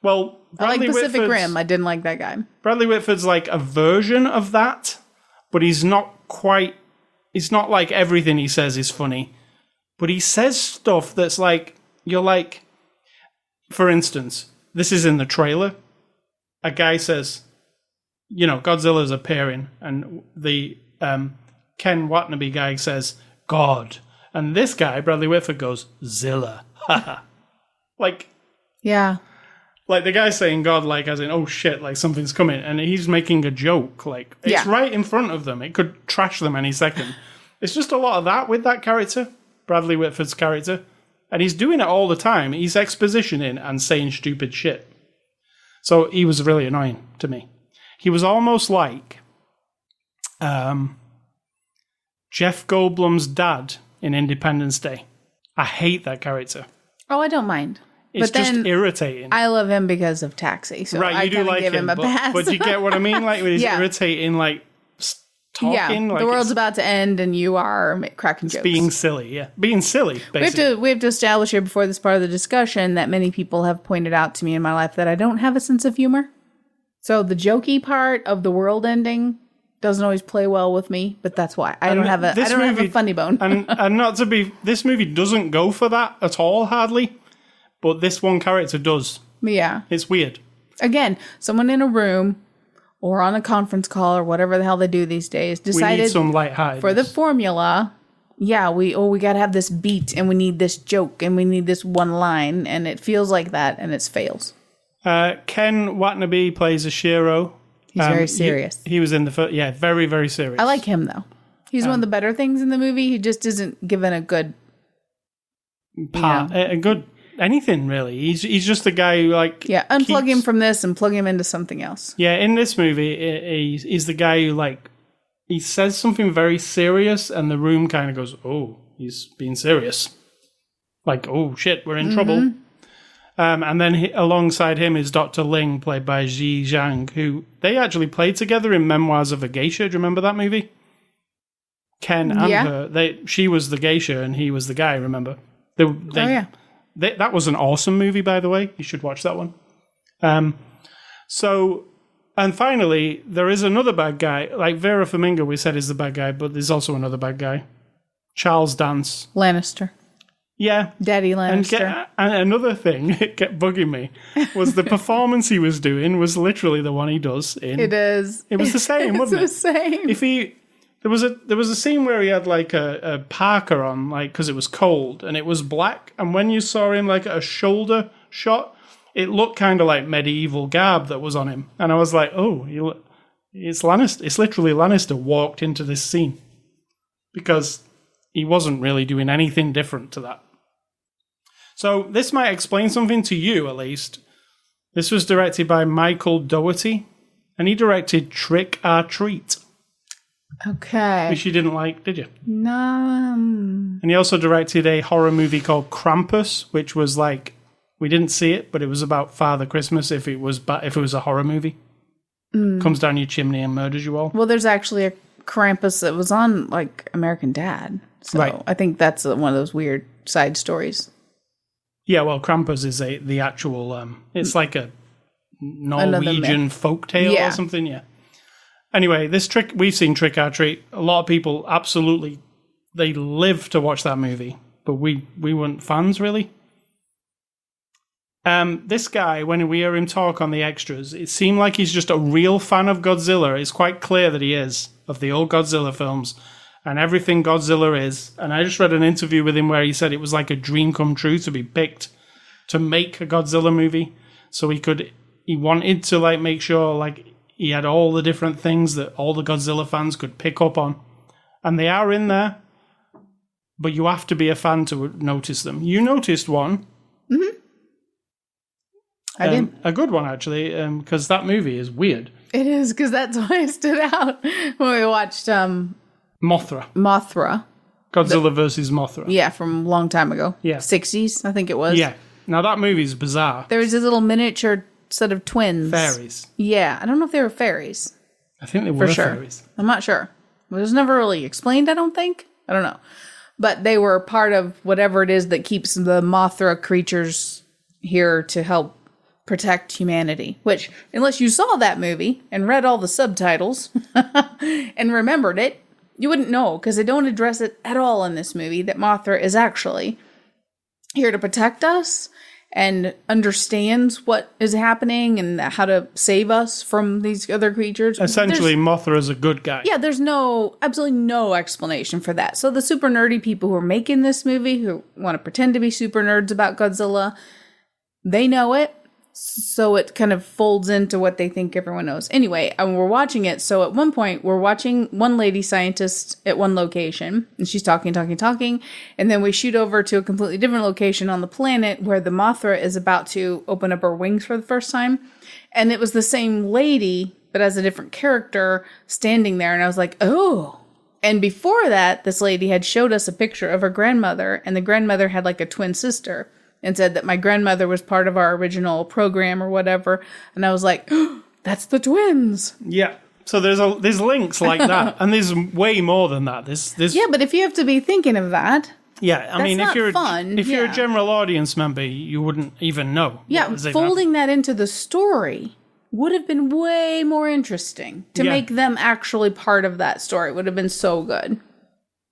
Well, Bradley I like Pacific Rim. I didn't like that guy. Bradley Whitford's like a version of that, but he's not quite... It's not like everything he says is funny. But he says stuff that's like, you're like, for instance, this is in the trailer. A guy says, Godzilla's appearing, and the Ken Watanabe guy says, God. And this guy, Bradley Whitford, goes, Zilla. Like... Yeah. Like, the guy's saying God, like, as in, oh, shit, like, something's coming. And he's making a joke. Like, it's right in front of them. It could trash them any second. It's just a lot of that with that character, Bradley Whitford's character. And he's doing it all the time. He's expositioning and saying stupid shit. So he was really annoying to me. He was almost like Jeff Goldblum's dad in Independence Day. I hate that character. Oh, I don't mind. It's just irritating. I love him because of Taxi. So right, you do like give him a pass. But you get what I mean? Like, he's irritating, like, talking. Yeah, like the world's about to end and you are cracking jokes. Being silly, yeah. Being silly, basically. We have to establish here before this part of the discussion that many people have pointed out to me in my life that I don't have a sense of humor. So the jokey part of the world ending doesn't always play well with me, but that's why. I don't have a funny bone. and not to be... This movie doesn't go for that at all, hardly. But this one character does. Yeah. It's weird. Again, someone in a room or on a conference call or whatever the hell they do these days decided we need some lightheartedness. For the formula, we got to have this beat and we need this joke and we need this one line and it feels like that and it fails. Ken Watanabe plays a Shiro. He's very serious. He was in the first... Yeah, very, very serious. I like him, though. He's one of the better things in the movie. He just isn't given a good... part. A good... Anything, really. He's just the guy who, like... Yeah, unplug him from this and plug him into something else. Yeah, in this movie, he's the guy who, like... He says something very serious, and the room kind of goes, oh, he's being serious. Like, oh, shit, we're in trouble. And then alongside him is Dr. Ling, played by Ji Zhang, who... They actually played together in Memoirs of a Geisha. Do you remember that movie? Ken and her. She was the geisha, and he was the guy, remember? That was an awesome movie, by the way. You should watch that one. And finally, there is another bad guy. Like Vera Farmiga, we said is the bad guy, but there's also another bad guy. Charles Dance. Lannister. Yeah. Daddy Lannister. And another thing that kept bugging me was the performance he was doing was literally the one he does in... It is. It was the same, wasn't it? It's the same. There was a scene where he had like a parka on, like, because it was cold and it was black. And when you saw him like a shoulder shot, it looked kind of like medieval garb that was on him. And I was like, oh, it's Lannister. It's literally Lannister walked into this scene because he wasn't really doing anything different to that. So this might explain something to you, at least. This was directed by Michael Dougherty, and he directed Trick or Treat. Okay. Which you didn't like, did you? No. And he also directed a horror movie called Krampus, which was like, we didn't see it, but it was about Father Christmas if it was a horror movie. Comes down your chimney and murders you all. Well, there's actually a Krampus that was on like American Dad. So right. I think that's one of those weird side stories. Yeah, well, Krampus is the actual, it's like a Norwegian folktale or something, yeah. Anyway, we've seen Trick or Treat. A lot of people absolutely, they live to watch that movie, but we weren't fans, really. This guy, when we hear him talk on the extras, it seemed like he's just a real fan of Godzilla. It's quite clear that he is, of the old Godzilla films, and everything Godzilla is. And I just read an interview with him where he said it was like a dream come true to be picked to make a Godzilla movie. So he wanted to like make sure like he had all the different things that all the Godzilla fans could pick up on. And they are in there, but you have to be a fan to notice them. You noticed one. Mm-hmm. I did. A good one, actually, because that movie is weird. It is, because that's why it stood out when we watched... Mothra. Godzilla versus Mothra. Yeah, from a long time ago. Yeah. 60s, I think it was. Yeah. Now, that movie's bizarre. There was a little miniature set of twins. Fairies. Yeah, I don't know if they were fairies. I think they were fairies. I'm not sure. It was never really explained, I don't think. I don't know. But they were part of whatever it is that keeps the Mothra creatures here to help protect humanity. Which, unless you saw that movie and read all the subtitles and remembered it, you wouldn't know, because they don't address it at all in this movie, that Mothra is actually here to protect us and understands what is happening and how to save us from these other creatures. Essentially, Mothra is a good guy. Yeah, there's absolutely no explanation for that. So the super nerdy people who are making this movie, who want to pretend to be super nerds about Godzilla, they know it. So it kind of folds into what they think everyone knows. Anyway, we're watching it. So at one point, we're watching one lady scientist at one location, and she's talking. And then we shoot over to a completely different location on the planet where the Mothra is about to open up her wings for the first time. And it was the same lady, but as a different character standing there. And I was like, oh. And before that, this lady had showed us a picture of her grandmother, and the grandmother had like a twin sister. And said that my grandmother was part of our original program or whatever. And I was like, oh, that's the twins. Yeah. So there's links like that. And there's way more than that. There's Yeah, but if you have to be thinking of that. Yeah, I mean, if you're fun. If you're a general audience member, you wouldn't even know. Yeah, folding that into the story would have been way more interesting to make them actually part of that story. It would have been so good.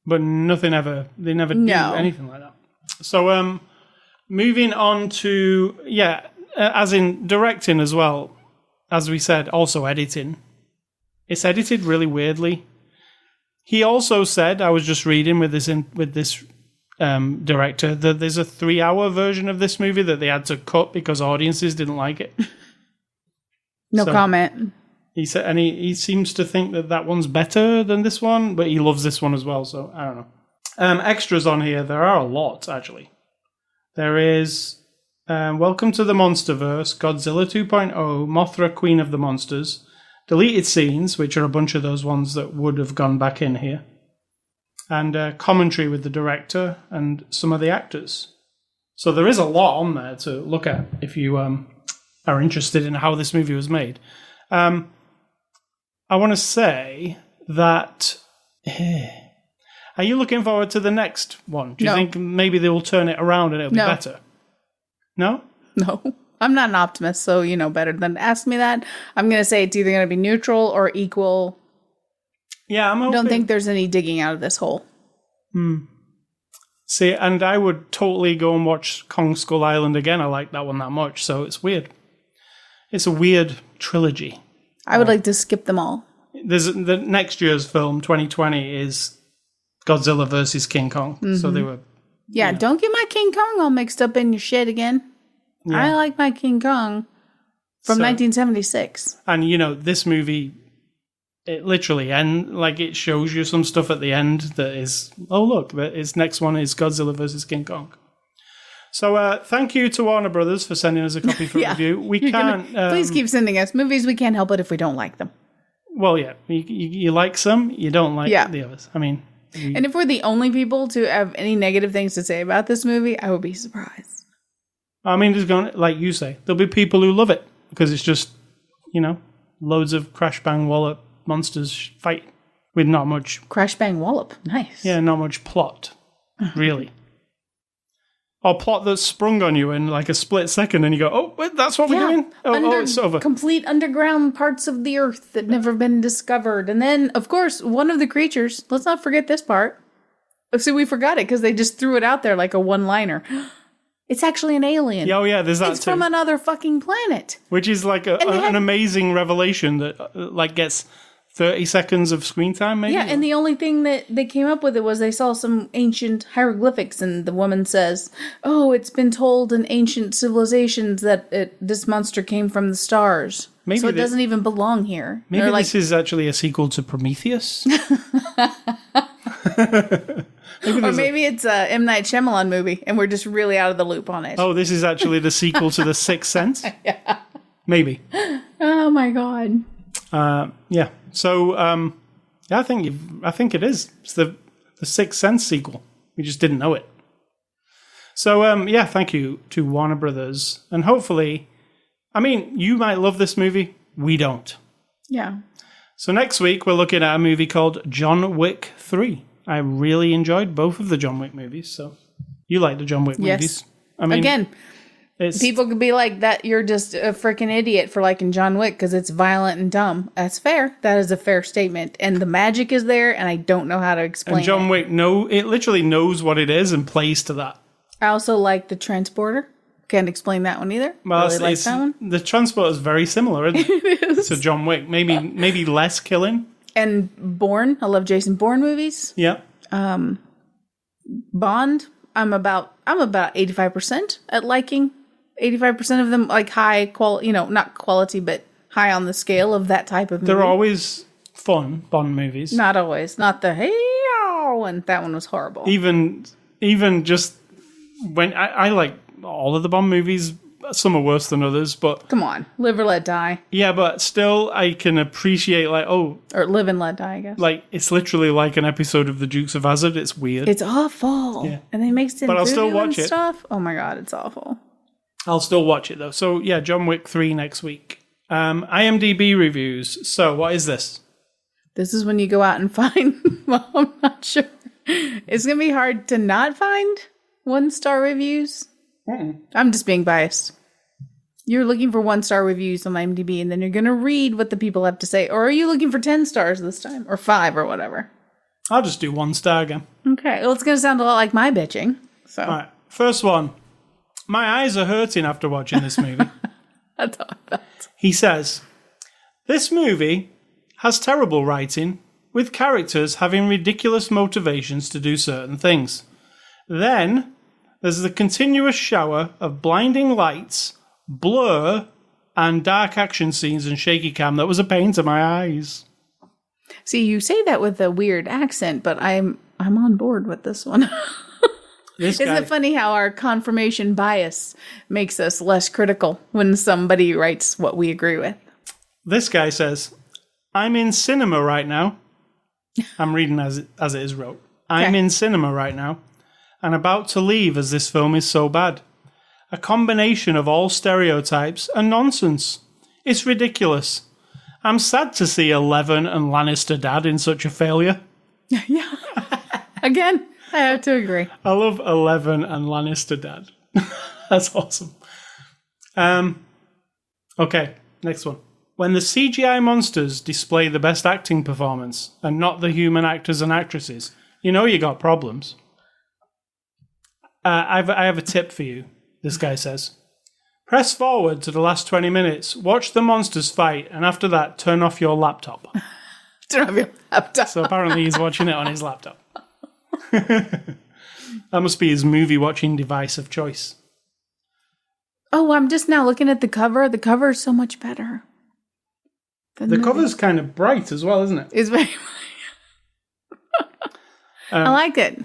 But they never do anything like that. So, moving on to, as in directing as well, as we said, also editing. It's edited really weirdly. He also said, I was just reading with this director, that there's a 3-hour version of this movie that they had to cut because audiences didn't like it. No comment. He said, and he seems to think that one's better than this one, but he loves this one as well, so I don't know. Extras on here, there are a lot, actually. There is Welcome to the Monsterverse, Godzilla 2.0, Mothra, Queen of the Monsters, deleted scenes, which are a bunch of those ones that would have gone back in here, and commentary with the director and some of the actors. So there is a lot on there to look at if you are interested in how this movie was made. I want to say that... Are you looking forward to the next one? Do you think maybe they will turn it around and it'll be better? No? No. I'm not an optimist, so you know better than to ask me that. I'm going to say it's either going to be neutral or equal. Yeah, I'm hoping. I don't think there's any digging out of this hole. See, and I would totally go and watch Kong Skull Island again. I like that one that much, so it's weird. It's a weird trilogy. I would like to skip them all. There's the next year's film, 2020, is Godzilla versus King Kong. Mm-hmm. So they were... Yeah, don't get my King Kong all mixed up in your shit again. Yeah. I like my King Kong from 1976. And, this movie, it literally it shows you some stuff at the end that is, oh, look, its next one is Godzilla versus King Kong. So thank you to Warner Brothers for sending us a copy for review. We can't... please keep sending us movies. We can't help it if we don't like them. Well, yeah. You like some, you don't like the others. I mean... And if we're the only people to have any negative things to say about this movie, I would be surprised. I mean, there's going, like you say, there'll be people who love it because it's just, loads of crash bang wallop monsters fight with not much... Crash bang wallop. Nice. Yeah, not much plot, really. Or plot that's sprung on you in like a split second and you go, oh, wait, that's what we're doing? Oh, it's over. Complete underground parts of the earth that never been discovered. And then, of course, one of the creatures, let's not forget this part. See, we forgot it because they just threw it out there like a one-liner. It's actually an alien. Oh, yeah, there's that It's from another fucking planet. Which is like an amazing revelation that gets 30 seconds of screen time, maybe? Yeah, and the only thing that they came up with it was they saw some ancient hieroglyphics, and the woman says, oh, it's been told in ancient civilizations that this monster came from the stars. Maybe so it doesn't even belong here. Maybe this is actually a sequel to Prometheus? Maybe it's a M. Night Shyamalan movie, and we're just really out of the loop on it. Oh, this is actually the sequel to The Sixth Sense? Yeah. Maybe. Oh, my God. Yeah. So, I think it is. It's the Sixth Sense sequel. We just didn't know it. So, thank you to Warner Brothers. And hopefully, you might love this movie. We don't. Yeah. So next week, we're looking at a movie called John Wick 3. I really enjoyed both of the John Wick movies. So, you like the John Wick movies. Again, people could be like, that you're just a freaking idiot for liking John Wick because it's violent and dumb. That's fair. That is a fair statement. And the magic is there, and I don't know how to explain it. And John Wick, it literally knows what it is and plays to that. I also like the transporter. Can't explain that one either. Well, really like that one. The transport is very similar, isn't it? It is. To John Wick. Maybe less killing. And Bourne. I love Jason Bourne movies. Yeah. Bond. I'm about 85% at liking. 85% of them like high quality, not quality, but high on the scale of that type of movie. They're always fun, Bond movies. Not always. Not the hey and that one was horrible. Even just when I like all of the Bond movies, some are worse than others, but come on, Live or Let Die. Yeah, but still I can appreciate or Live and Let Die, I guess. Like it's literally like an episode of The Dukes of Hazzard. It's weird. It's awful. Yeah. And they make but I'll still watch it. Stuff. Oh my god, it's awful. I'll still watch it though. So yeah, John Wick 3 next week. IMDb reviews. So what is this? This is when you go out and find. Well, I'm not sure. It's gonna be hard to not find 1-star reviews. I'm just being biased. You're looking for 1-star reviews on IMDb, and then you're gonna read what the people have to say. Or are you looking for 10 stars this time, or 5, or whatever? I'll just do 1 star again. Okay. Well, it's gonna sound a lot like my bitching. So. All right. First one. My eyes are hurting after watching this movie. That's how I felt. He says, this movie has terrible writing, with characters having ridiculous motivations to do certain things. Then, there's the continuous shower of blinding lights, blur, and dark action scenes and shaky cam that was a pain to my eyes. See, you say that with a weird accent, but I'm on board with this one. Isn't it funny how our confirmation bias makes us less critical when somebody writes what we agree with? This guy says, I'm in cinema right now. I'm reading as it is wrote. I'm in cinema right now and about to leave as this film is so bad. A combination of all stereotypes and nonsense. It's ridiculous. I'm sad to see Eleven and Lannister Dad in such a failure. Yeah. Again. I have to agree. I love Eleven and Lannister Dad. That's awesome. Okay, next one. When the CGI monsters display the best acting performance and not the human actors and actresses, you know you got problems. I have a tip for you, this guy says. Press forward to the last 20 minutes, watch the monsters fight, and after that, turn off your laptop. Turn off your laptop. So apparently he's watching it on his laptop. That must be his movie watching device of choice. Oh, I'm just now looking at the cover. The cover is so much better. The cover's kind of bright as well, isn't it? It's very bright. I like it.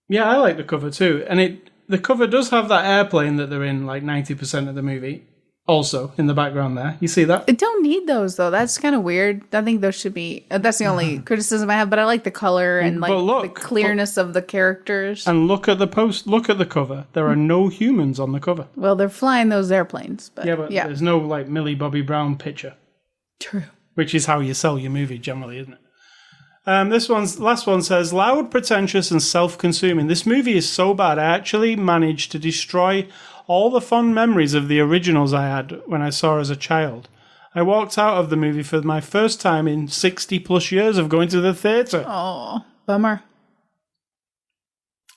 Yeah, I like the cover too. And the cover does have that airplane that they're in like 90% of the movie. Also, in the background there. You see that? I don't need those, though. That's kind of weird. I think those should be... That's the only criticism I have, but I like the color and like the clearness of the characters. And look at the cover. There are no humans on the cover. Well, they're flying those airplanes. But there's no like Millie Bobby Brown picture. True. Which is how you sell your movie generally, isn't it? This last one says, loud, pretentious, and self-consuming. This movie is so bad, I actually managed to destroy all the fond memories of the originals I had when I saw as a child. I walked out of the movie for my first time in 60 plus years of going to the theatre. Oh, bummer.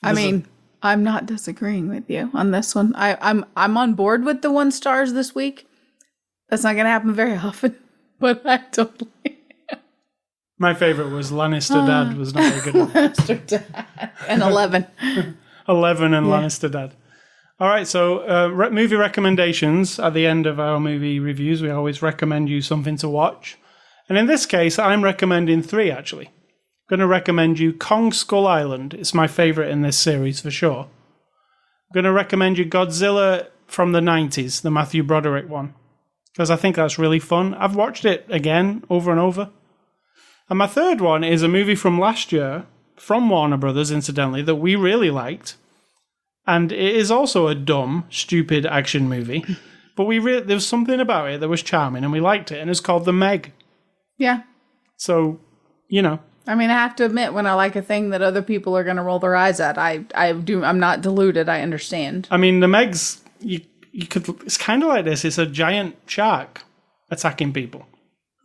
I'm not disagreeing with you on this one. I'm on board with the 1 stars this week. That's not going to happen very often, but I totally... My favourite was Lannister Dad was not very good. Lannister Dad. And 11. 11 and Lannister Dad. All right, so movie recommendations. At the end of our movie reviews, we always recommend you something to watch. And in this case, I'm recommending 3, actually. I'm going to recommend you Kong Skull Island. It's my favourite in this series, for sure. I'm going to recommend you Godzilla from the 90s, the Matthew Broderick one, because I think that's really fun. I've watched it again, over and over. And my third one is a movie from last year, from Warner Brothers, incidentally, that we really liked. And it is also a dumb, stupid action movie. But there was something about it that was charming, and we liked it. And it's called The Meg. Yeah. So, you know. I mean, I have to admit, when I like a thing that other people are going to roll their eyes at, I'm not deluded. I understand. I mean, The Meg's, it's kind of like this. It's a giant shark attacking people.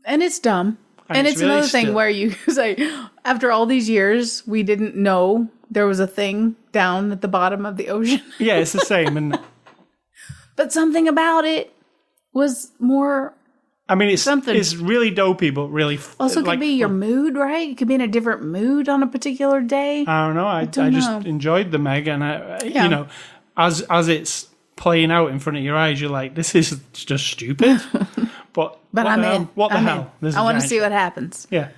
And it's dumb. And it's really another thing where you say, after all these years, we didn't know there was a thing down at the bottom of the ocean. Yeah, it's the same, isn't it? But something about it was more... I mean, it's really dopey, but really... Also, it could be your mood, right? You could be in a different mood on a particular day. I don't know. I just enjoyed the Meg, and you know, as it's playing out in front of your eyes, you're like, this is just stupid. But I'm in. What the hell? I want to see what happens. Yeah.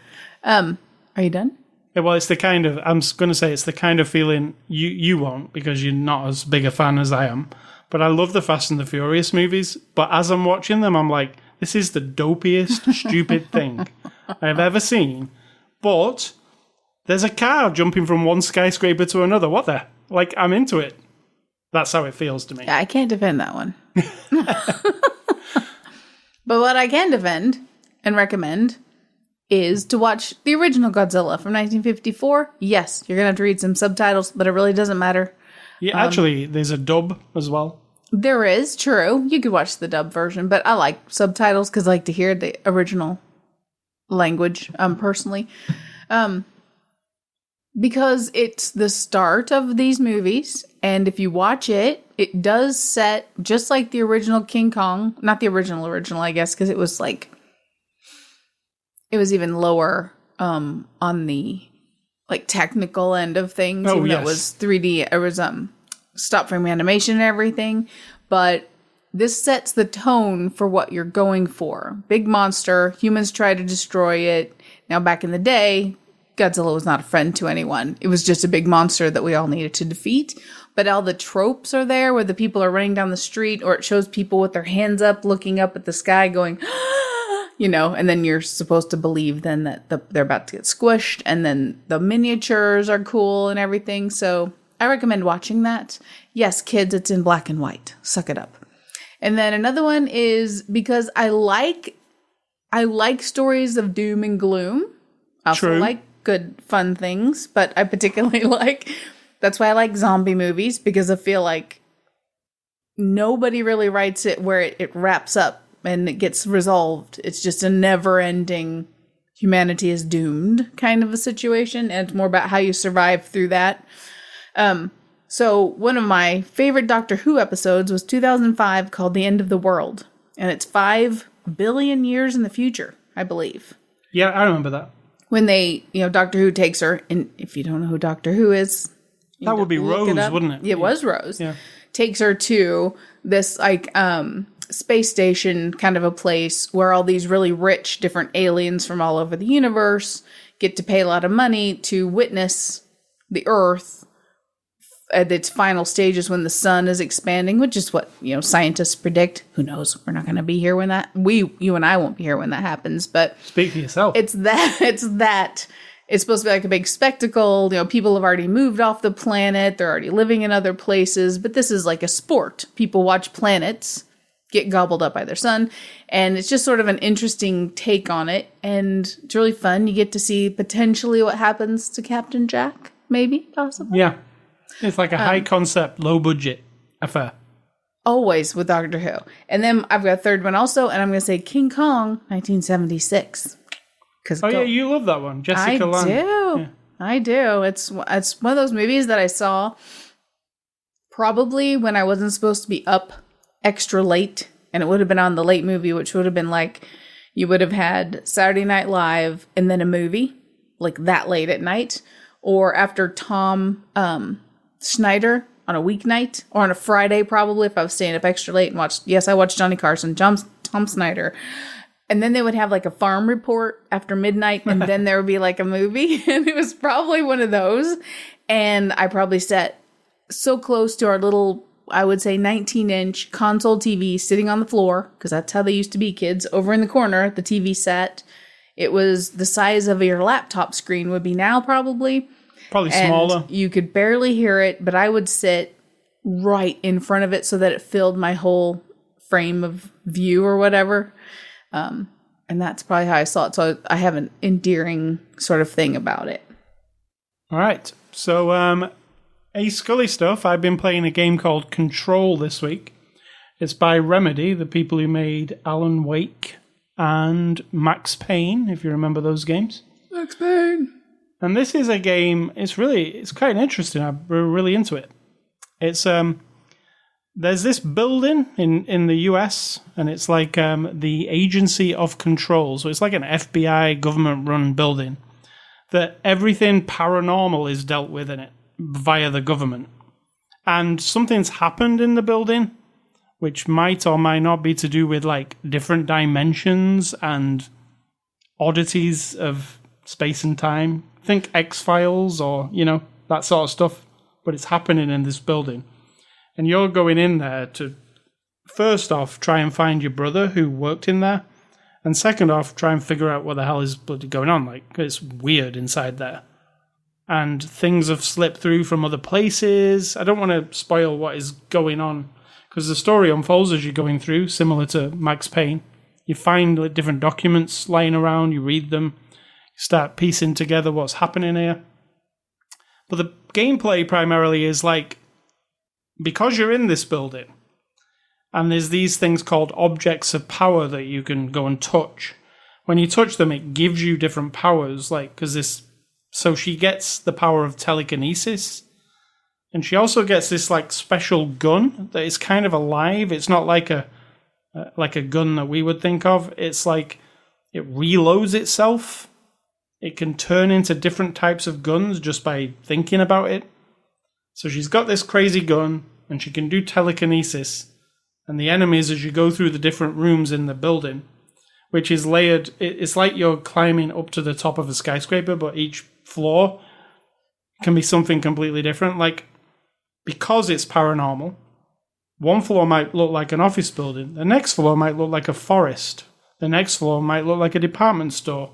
Are you done? Yeah, well, it's the kind of... I'm going to say it's the kind of feeling you won't, because you're not as big a fan as I am. But I love the Fast and the Furious movies. But as I'm watching them, I'm like... This is the dopiest, stupid thing I've ever seen. But there's a car jumping from one skyscraper to another. What the? Like, I'm into it. That's how it feels to me. Yeah, I can't defend that one. But what I can defend and recommend is to watch the original Godzilla from 1954. Yes, you're going to have to read some subtitles, but it really doesn't matter. Yeah, actually, there's a dub as well. There is, true. You could watch the dub version, but I like subtitles because I like to hear the original language, personally. Because it's the start of these movies, and if you watch it, it does set, just like the original King Kong, not the original, I guess, because it was like, it was even lower on the, like, technical end of things. Oh, yes. It was 3D, it was, stop frame animation and everything, but this sets the tone for what you're going for. Big monster, humans try to destroy it. Now, back in the day, Godzilla was not a friend to anyone. It was just a big monster that we all needed to defeat. But all the tropes are there where the people are running down the street, or it shows people with their hands up, looking up at the sky going, you know, and then you're supposed to believe then that they're about to get squished, and then the miniatures are cool and everything. So I recommend watching that. Yes, kids, it's in black and white. Suck it up. And then another one is because I like stories of doom and gloom. I also like good, fun things, but I particularly that's why I like zombie movies, because I feel like nobody really writes it where it wraps up and it gets resolved. It's just a never-ending humanity is doomed kind of a situation, and it's more about how you survive through that. So one of my favorite Doctor Who episodes was 2005 called The End of the World. And it's 5 billion years in the future, I believe. Yeah, I remember that. When they, Doctor Who takes her, and if you don't know who Doctor Who is... That would be Rose, wouldn't it? It was Rose. Yeah. Takes her to this, space station kind of a place where all these really rich different aliens from all over the universe get to pay a lot of money to witness the Earth at its final stages when the sun is expanding, which is what, scientists predict. Who knows? We're not going to be here when you and I won't be here when that happens, but... Speak for yourself. It's that. It's supposed to be like a big spectacle. People have already moved off the planet. They're already living in other places, but this is like a sport. People watch planets get gobbled up by their sun, and it's just sort of an interesting take on it, and it's really fun. You get to see potentially what happens to Captain Jack, maybe, possibly. Yeah. It's like a high concept, low budget affair. Always with Doctor Who. And then I've got a third one also, and I'm going to say King Kong, 1976. Yeah, you love that one. Jessica Lange. I do. It's one of those movies that I saw probably when I wasn't supposed to be up extra late, and it would have been on the late movie, which would have been like, you would have had Saturday Night Live and then a movie, like that late at night, or after Tom Schneider on a weeknight, or on a Friday probably, if I was staying up extra late and watched, I watched Johnny Carson, Tom Snyder. And then they would have like a farm report after midnight, and then there would be like a movie. And it was probably one of those. And I probably sat so close to our little, I would say 19-inch console TV sitting on the floor, because that's how they used to be, kids. Over in the corner, the TV set. It was the size of your laptop screen would be now probably. Probably smaller. You could barely hear it, but I would sit right in front of it so that it filled my whole frame of view or whatever. And that's probably how I saw it. So I have an endearing sort of thing about it. All right. So, Scully stuff. I've been playing a game called Control this week. It's by Remedy, the people who made Alan Wake and Max Payne, if you remember those games. Max Payne. And this is a game, it's quite interesting. I'm really into it. It's there's this building in the US, and it's like the Agency of Control. So it's like an FBI government-run building that everything paranormal is dealt with in it via the government. And something's happened in the building, which might or might not be to do with like different dimensions and oddities of space and time. Think X-Files or, that sort of stuff. But it's happening in this building. And you're going in there to, first off, try and find your brother who worked in there. And second off, try and figure out what the hell is bloody going on. Like, it's weird inside there. And things have slipped through from other places. I don't want to spoil what is going on, because the story unfolds as you're going through, similar to Max Payne. You find like, different documents lying around, you read them, you start piecing together what's happening here. But the gameplay primarily is like, because you're in this building, and there's these things called objects of power that you can go and touch. When you touch them, it gives you different powers, like, so she gets the power of telekinesis, and she also gets this like special gun that is kind of alive. It's not like a gun that we would think of. It's like it reloads itself. It can turn into different types of guns just by thinking about it. So she's got this crazy gun, and she can do telekinesis. And the enemies, as you go through the different rooms in the building, which is layered, it's like you're climbing up to the top of a skyscraper, but each floor can be something completely different. Like, because it's paranormal, one floor might look like an office building, the next floor might look like a forest, the next floor might look like a department store.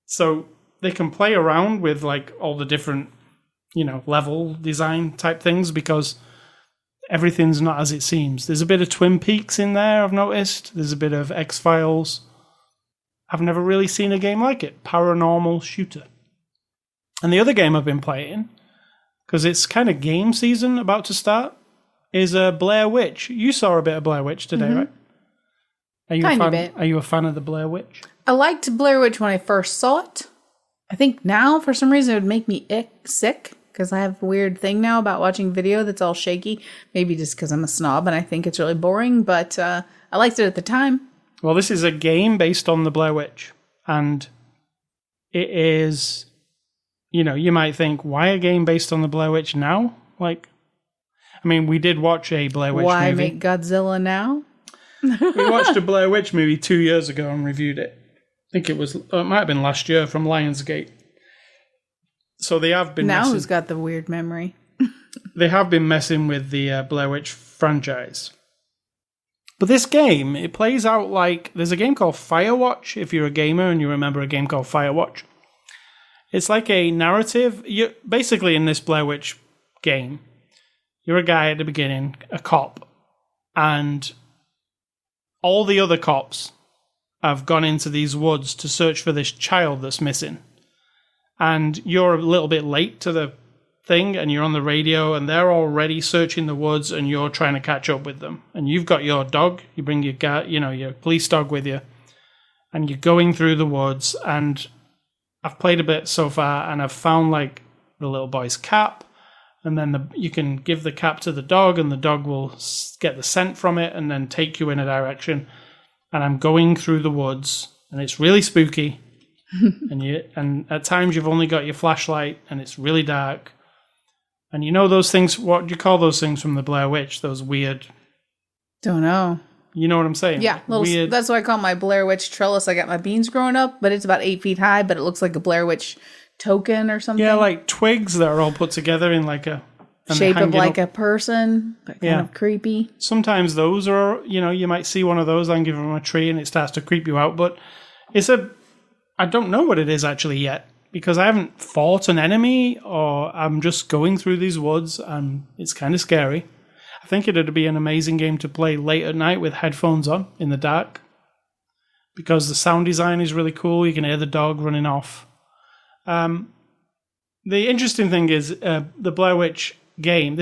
So they can play around with like all the different, level design type things, because everything's not as it seems. There's a bit of Twin Peaks in there, I've noticed. There's a bit of X-Files. I've never really seen a game like it. Paranormal shooter. And the other game I've been playing, because it's kind of game season about to start, is Blair Witch. You saw a bit of Blair Witch today, right? Are you a fan of the Blair Witch? I liked Blair Witch when I first saw it. I think now, for some reason, it would make me sick, because I have a weird thing now about watching video that's all shaky. Maybe just because I'm a snob and I think it's really boring, but I liked it at the time. Well, this is a game based on the Blair Witch, and it is, you might think, why a game based on the Blair Witch now? Like, I mean, we did watch a Blair Witch movie. Why make Godzilla now? We watched a Blair Witch movie 2 years ago and reviewed it. I think it might have been last year, from Lionsgate. So they have been now who's got the weird memory? They have been messing with the Blair Witch franchise. But this game, it plays out like... There's a game called Firewatch, if you're a gamer and you remember a game called Firewatch. It's like a narrative. You're basically, in this Blair Witch game, you're a guy at the beginning, a cop, and all the other cops have gone into these woods to search for this child that's missing. And you're a little bit late to the thing, and you're on the radio, and they're already searching the woods, and you're trying to catch up with them. And you've got your dog. You bring your police dog with you, and you're going through the woods. And I've played a bit so far, and I've found like the little boy's cap, and then you can give the cap to the dog, and the dog will get the scent from it, and then take you in a direction. And I'm going through the woods, and it's really spooky. and at times you've only got your flashlight, and it's really dark. And those things, what do you call those things from the Blair Witch? Those weird... Don't know. You know what I'm saying? Yeah, weird. That's why I call my Blair Witch trellis. I got my beans growing up, but it's about 8 feet high, but it looks like a Blair Witch token or something. Yeah, like twigs that are all put together in like a... shape of like a person, but kind of creepy. Sometimes those are, you might see one of those and give them a tree and it starts to creep you out, but I don't know what it is actually yet, because I haven't fought an enemy, or I'm just going through these woods, and it's kind of scary. I think it'd be an amazing game to play late at night with headphones on in the dark, because the sound design is really cool. You can hear the dog running off. The interesting thing is the Blair Witch game,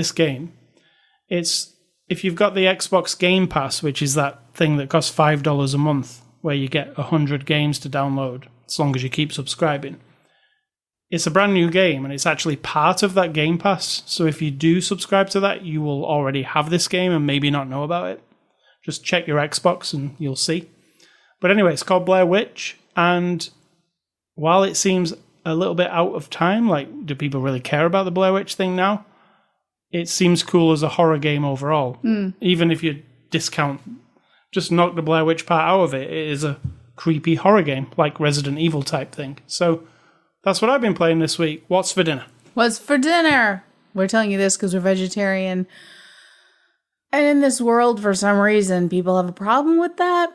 it's if you've got the Xbox Game Pass, which is that thing that costs $5 a month, where you get 100 games to download as long as you keep subscribing. it's a brand new game, and it's actually part of that Game Pass. So if you do subscribe to that, you will already have this game and maybe not know about it. Just check your Xbox and you'll see. But anyway, it's called Blair Witch, and while it seems a little bit out of time, like, do people really care about the Blair Witch thing now? It seems cool as a horror game overall. Even if you just knock the Blair Witch part out of it, it is a creepy horror game, like Resident Evil type thing. So that's what I've been playing this week. What's for dinner? What's for dinner? We're telling you this because we're vegetarian. And in this world, for some reason, people have a problem with that.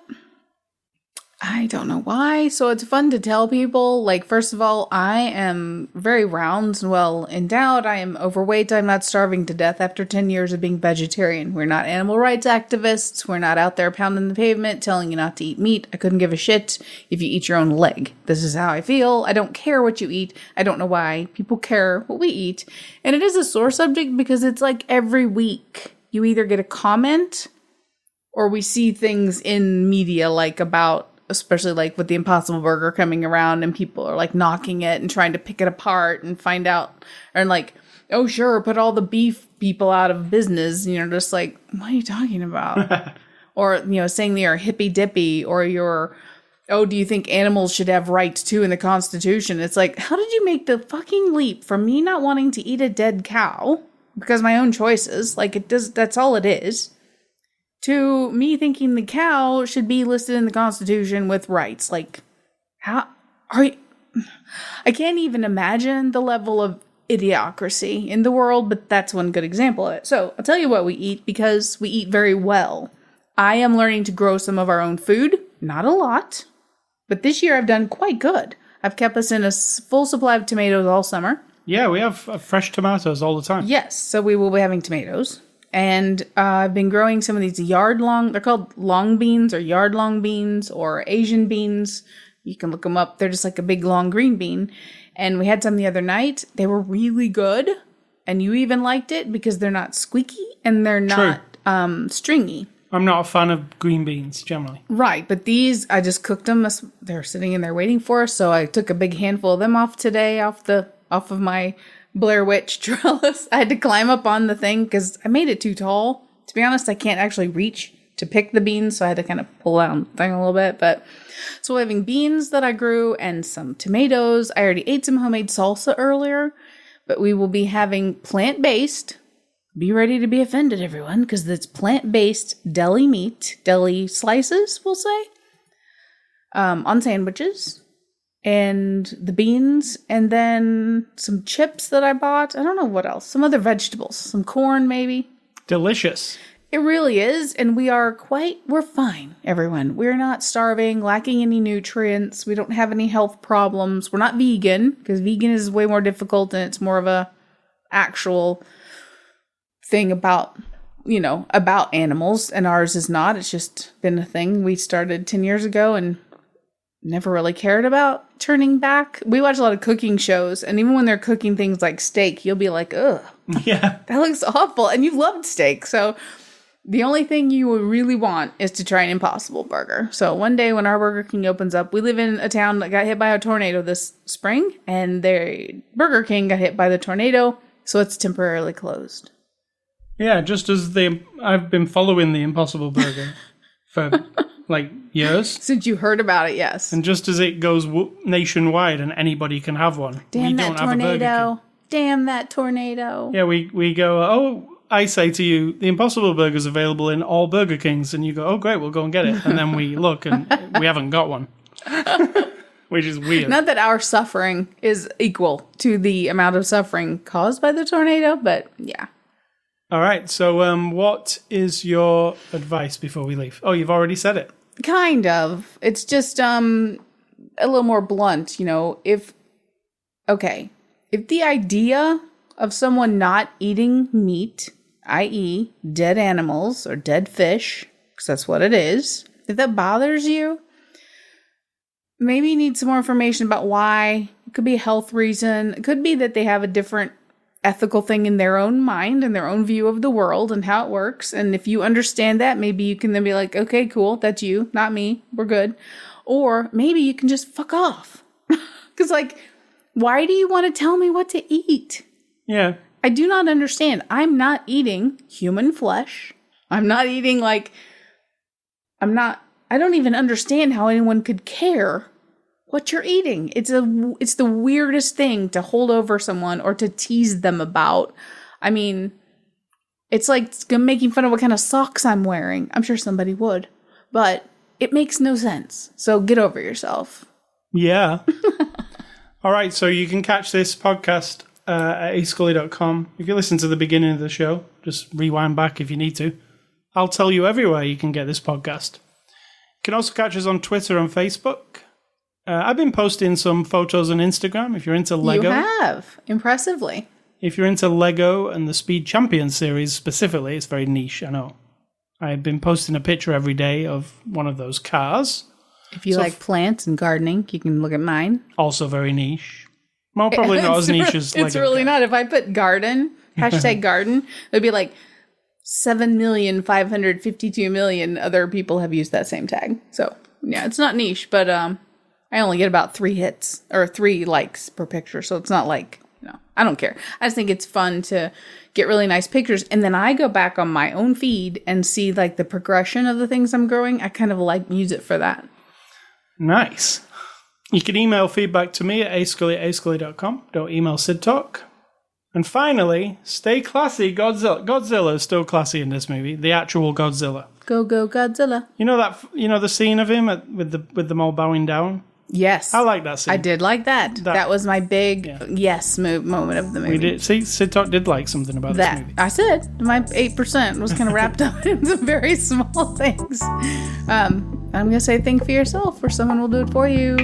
I don't know why. So it's fun to tell people, like, first of all, I am very round and well endowed. I am overweight. I'm not starving to death after 10 years of being vegetarian. We're not animal rights activists. We're not out there pounding the pavement telling you not to eat meat. I couldn't give a shit if you eat your own leg. This is how I feel. I don't care what you eat. I don't know why people care what we eat. And it is a sore subject because it's like every week you either get a comment or we see things in media like about, especially like with the Impossible Burger coming around and people are like knocking it and trying to pick it apart and find out, and like, oh sure, put all the beef people out of business, just like, what are you talking about? Or, saying they are hippy dippy, or do you think animals should have rights too in the Constitution? It's like, how did you make the fucking leap from me not wanting to eat a dead cow because my own choices, like that's all it is, to me thinking the cow should be listed in the Constitution with rights? Like, how are you? I can't even imagine the level of idiocracy in the world, but that's one good example of it. So I'll tell you what we eat, because we eat very well. I am learning to grow some of our own food. Not a lot, but this year I've done quite good. I've kept us in a full supply of tomatoes all summer. Yeah, we have fresh tomatoes all the time. Yes, so we will be having tomatoes. And I've been growing some of these they're called long beans or yard long beans or Asian beans. You can look them up. They're just like a big long green bean. And we had some the other night. They were really good. And you even liked it because they're not squeaky and they're not stringy. I'm not a fan of green beans generally. Right, but these, I just cooked them. They're sitting in there waiting for us. So I took a big handful of them off today, off of my Blair Witch trellis. I had to climb up on the thing because I made it too tall. To be honest, I can't actually reach to pick the beans, so I had to kind of pull down the thing a little bit. But so we're having beans that I grew and some tomatoes. I already ate some homemade salsa earlier, but we will be having plant-based. Be ready to be offended, everyone, because it's plant-based deli meat, deli slices, we'll say, on sandwiches. And the beans, and then some chips that I bought. I don't know what else. Some other vegetables. Some corn, maybe. Delicious. It really is. And we're fine, everyone. We're not starving, lacking any nutrients. We don't have any health problems. We're not vegan, because vegan is way more difficult, and it's more of a actual thing about animals. And ours is not. It's just been a thing we started 10 years ago and never really cared about turning back. We watch a lot of cooking shows, and even when they're cooking things like steak, you'll be like, ugh, yeah, that looks awful. And you loved steak. So the only thing you would really want is to try an Impossible Burger. So one day when our Burger King opens up, we live in a town that got hit by a tornado this spring, and their Burger King got hit by the tornado, so it's temporarily closed. Yeah, just as I've been following the Impossible Burger for like years. Since you heard about it, yes. And just as it goes nationwide and anybody can have one. Damn that tornado. Damn that tornado. Yeah, we go, I say to you, the Impossible Burger is available in all Burger Kings. And you go, oh, great, we'll go and get it. And then we look and we haven't got one. Which is weird. Not that our suffering is equal to the amount of suffering caused by the tornado, but yeah. All right, so what is your advice before we leave? Oh, you've already said it. Kind of. It's just a little more blunt, if the idea of someone not eating meat, i.e. dead animals or dead fish, because that's what it is, if that bothers you, maybe you need some more information about why. It could be a health reason. It could be that they have a different ethical thing in their own mind and their own view of the world and how it works. And if you understand that, maybe you can then be like, okay, cool, that's you, not me, we're good. Or maybe you can just fuck off. Because Why do you want to tell me what to eat? Yeah. I do not understand. I'm not eating human flesh. I'm not eating I don't even understand how anyone could care what you're eating. It's the weirdest thing to hold over someone or to tease them about. I mean, it's like making fun of what kind of socks I'm wearing. I'm sure somebody would, but it makes no sense. So get over yourself. Yeah. All right. So you can catch this podcast at ascully.com. If you listen to the beginning of the show, just rewind back if you need to. I'll tell you everywhere you can get this podcast. You can also catch us on Twitter and Facebook. I've been posting some photos on Instagram if you're into Lego. You have, impressively. If you're into Lego and the Speed Champion series specifically, it's very niche, I know. I've been posting a picture every day of one of those cars. If you like plants and gardening, you can look at mine. Also very niche. Well, probably not as niche as Lego. It's really not. If I put garden, hashtag garden, it'd be like 7,552,000,000 other people have used that same tag. So, yeah, it's not niche, but I only get about 3 hits or 3 likes per picture. So it's not like, I don't care. I just think it's fun to get really nice pictures. And then I go back on my own feed and see like the progression of the things I'm growing. I kind of use it for that. Nice. You can email feedback to me at ascully@ascully.com. Don't email Sid Talk. And finally, stay classy, Godzilla. Godzilla is still classy in this movie. The actual Godzilla. Go Godzilla. You know the scene of him with them all bowing down? Yes. I like that scene. I did like that. That was my big moment of the movie. We did. See, Sid Talk did like something about this movie. I said my 8% was kind of wrapped up in some very small things. I'm going to say think for yourself or someone will do it for you.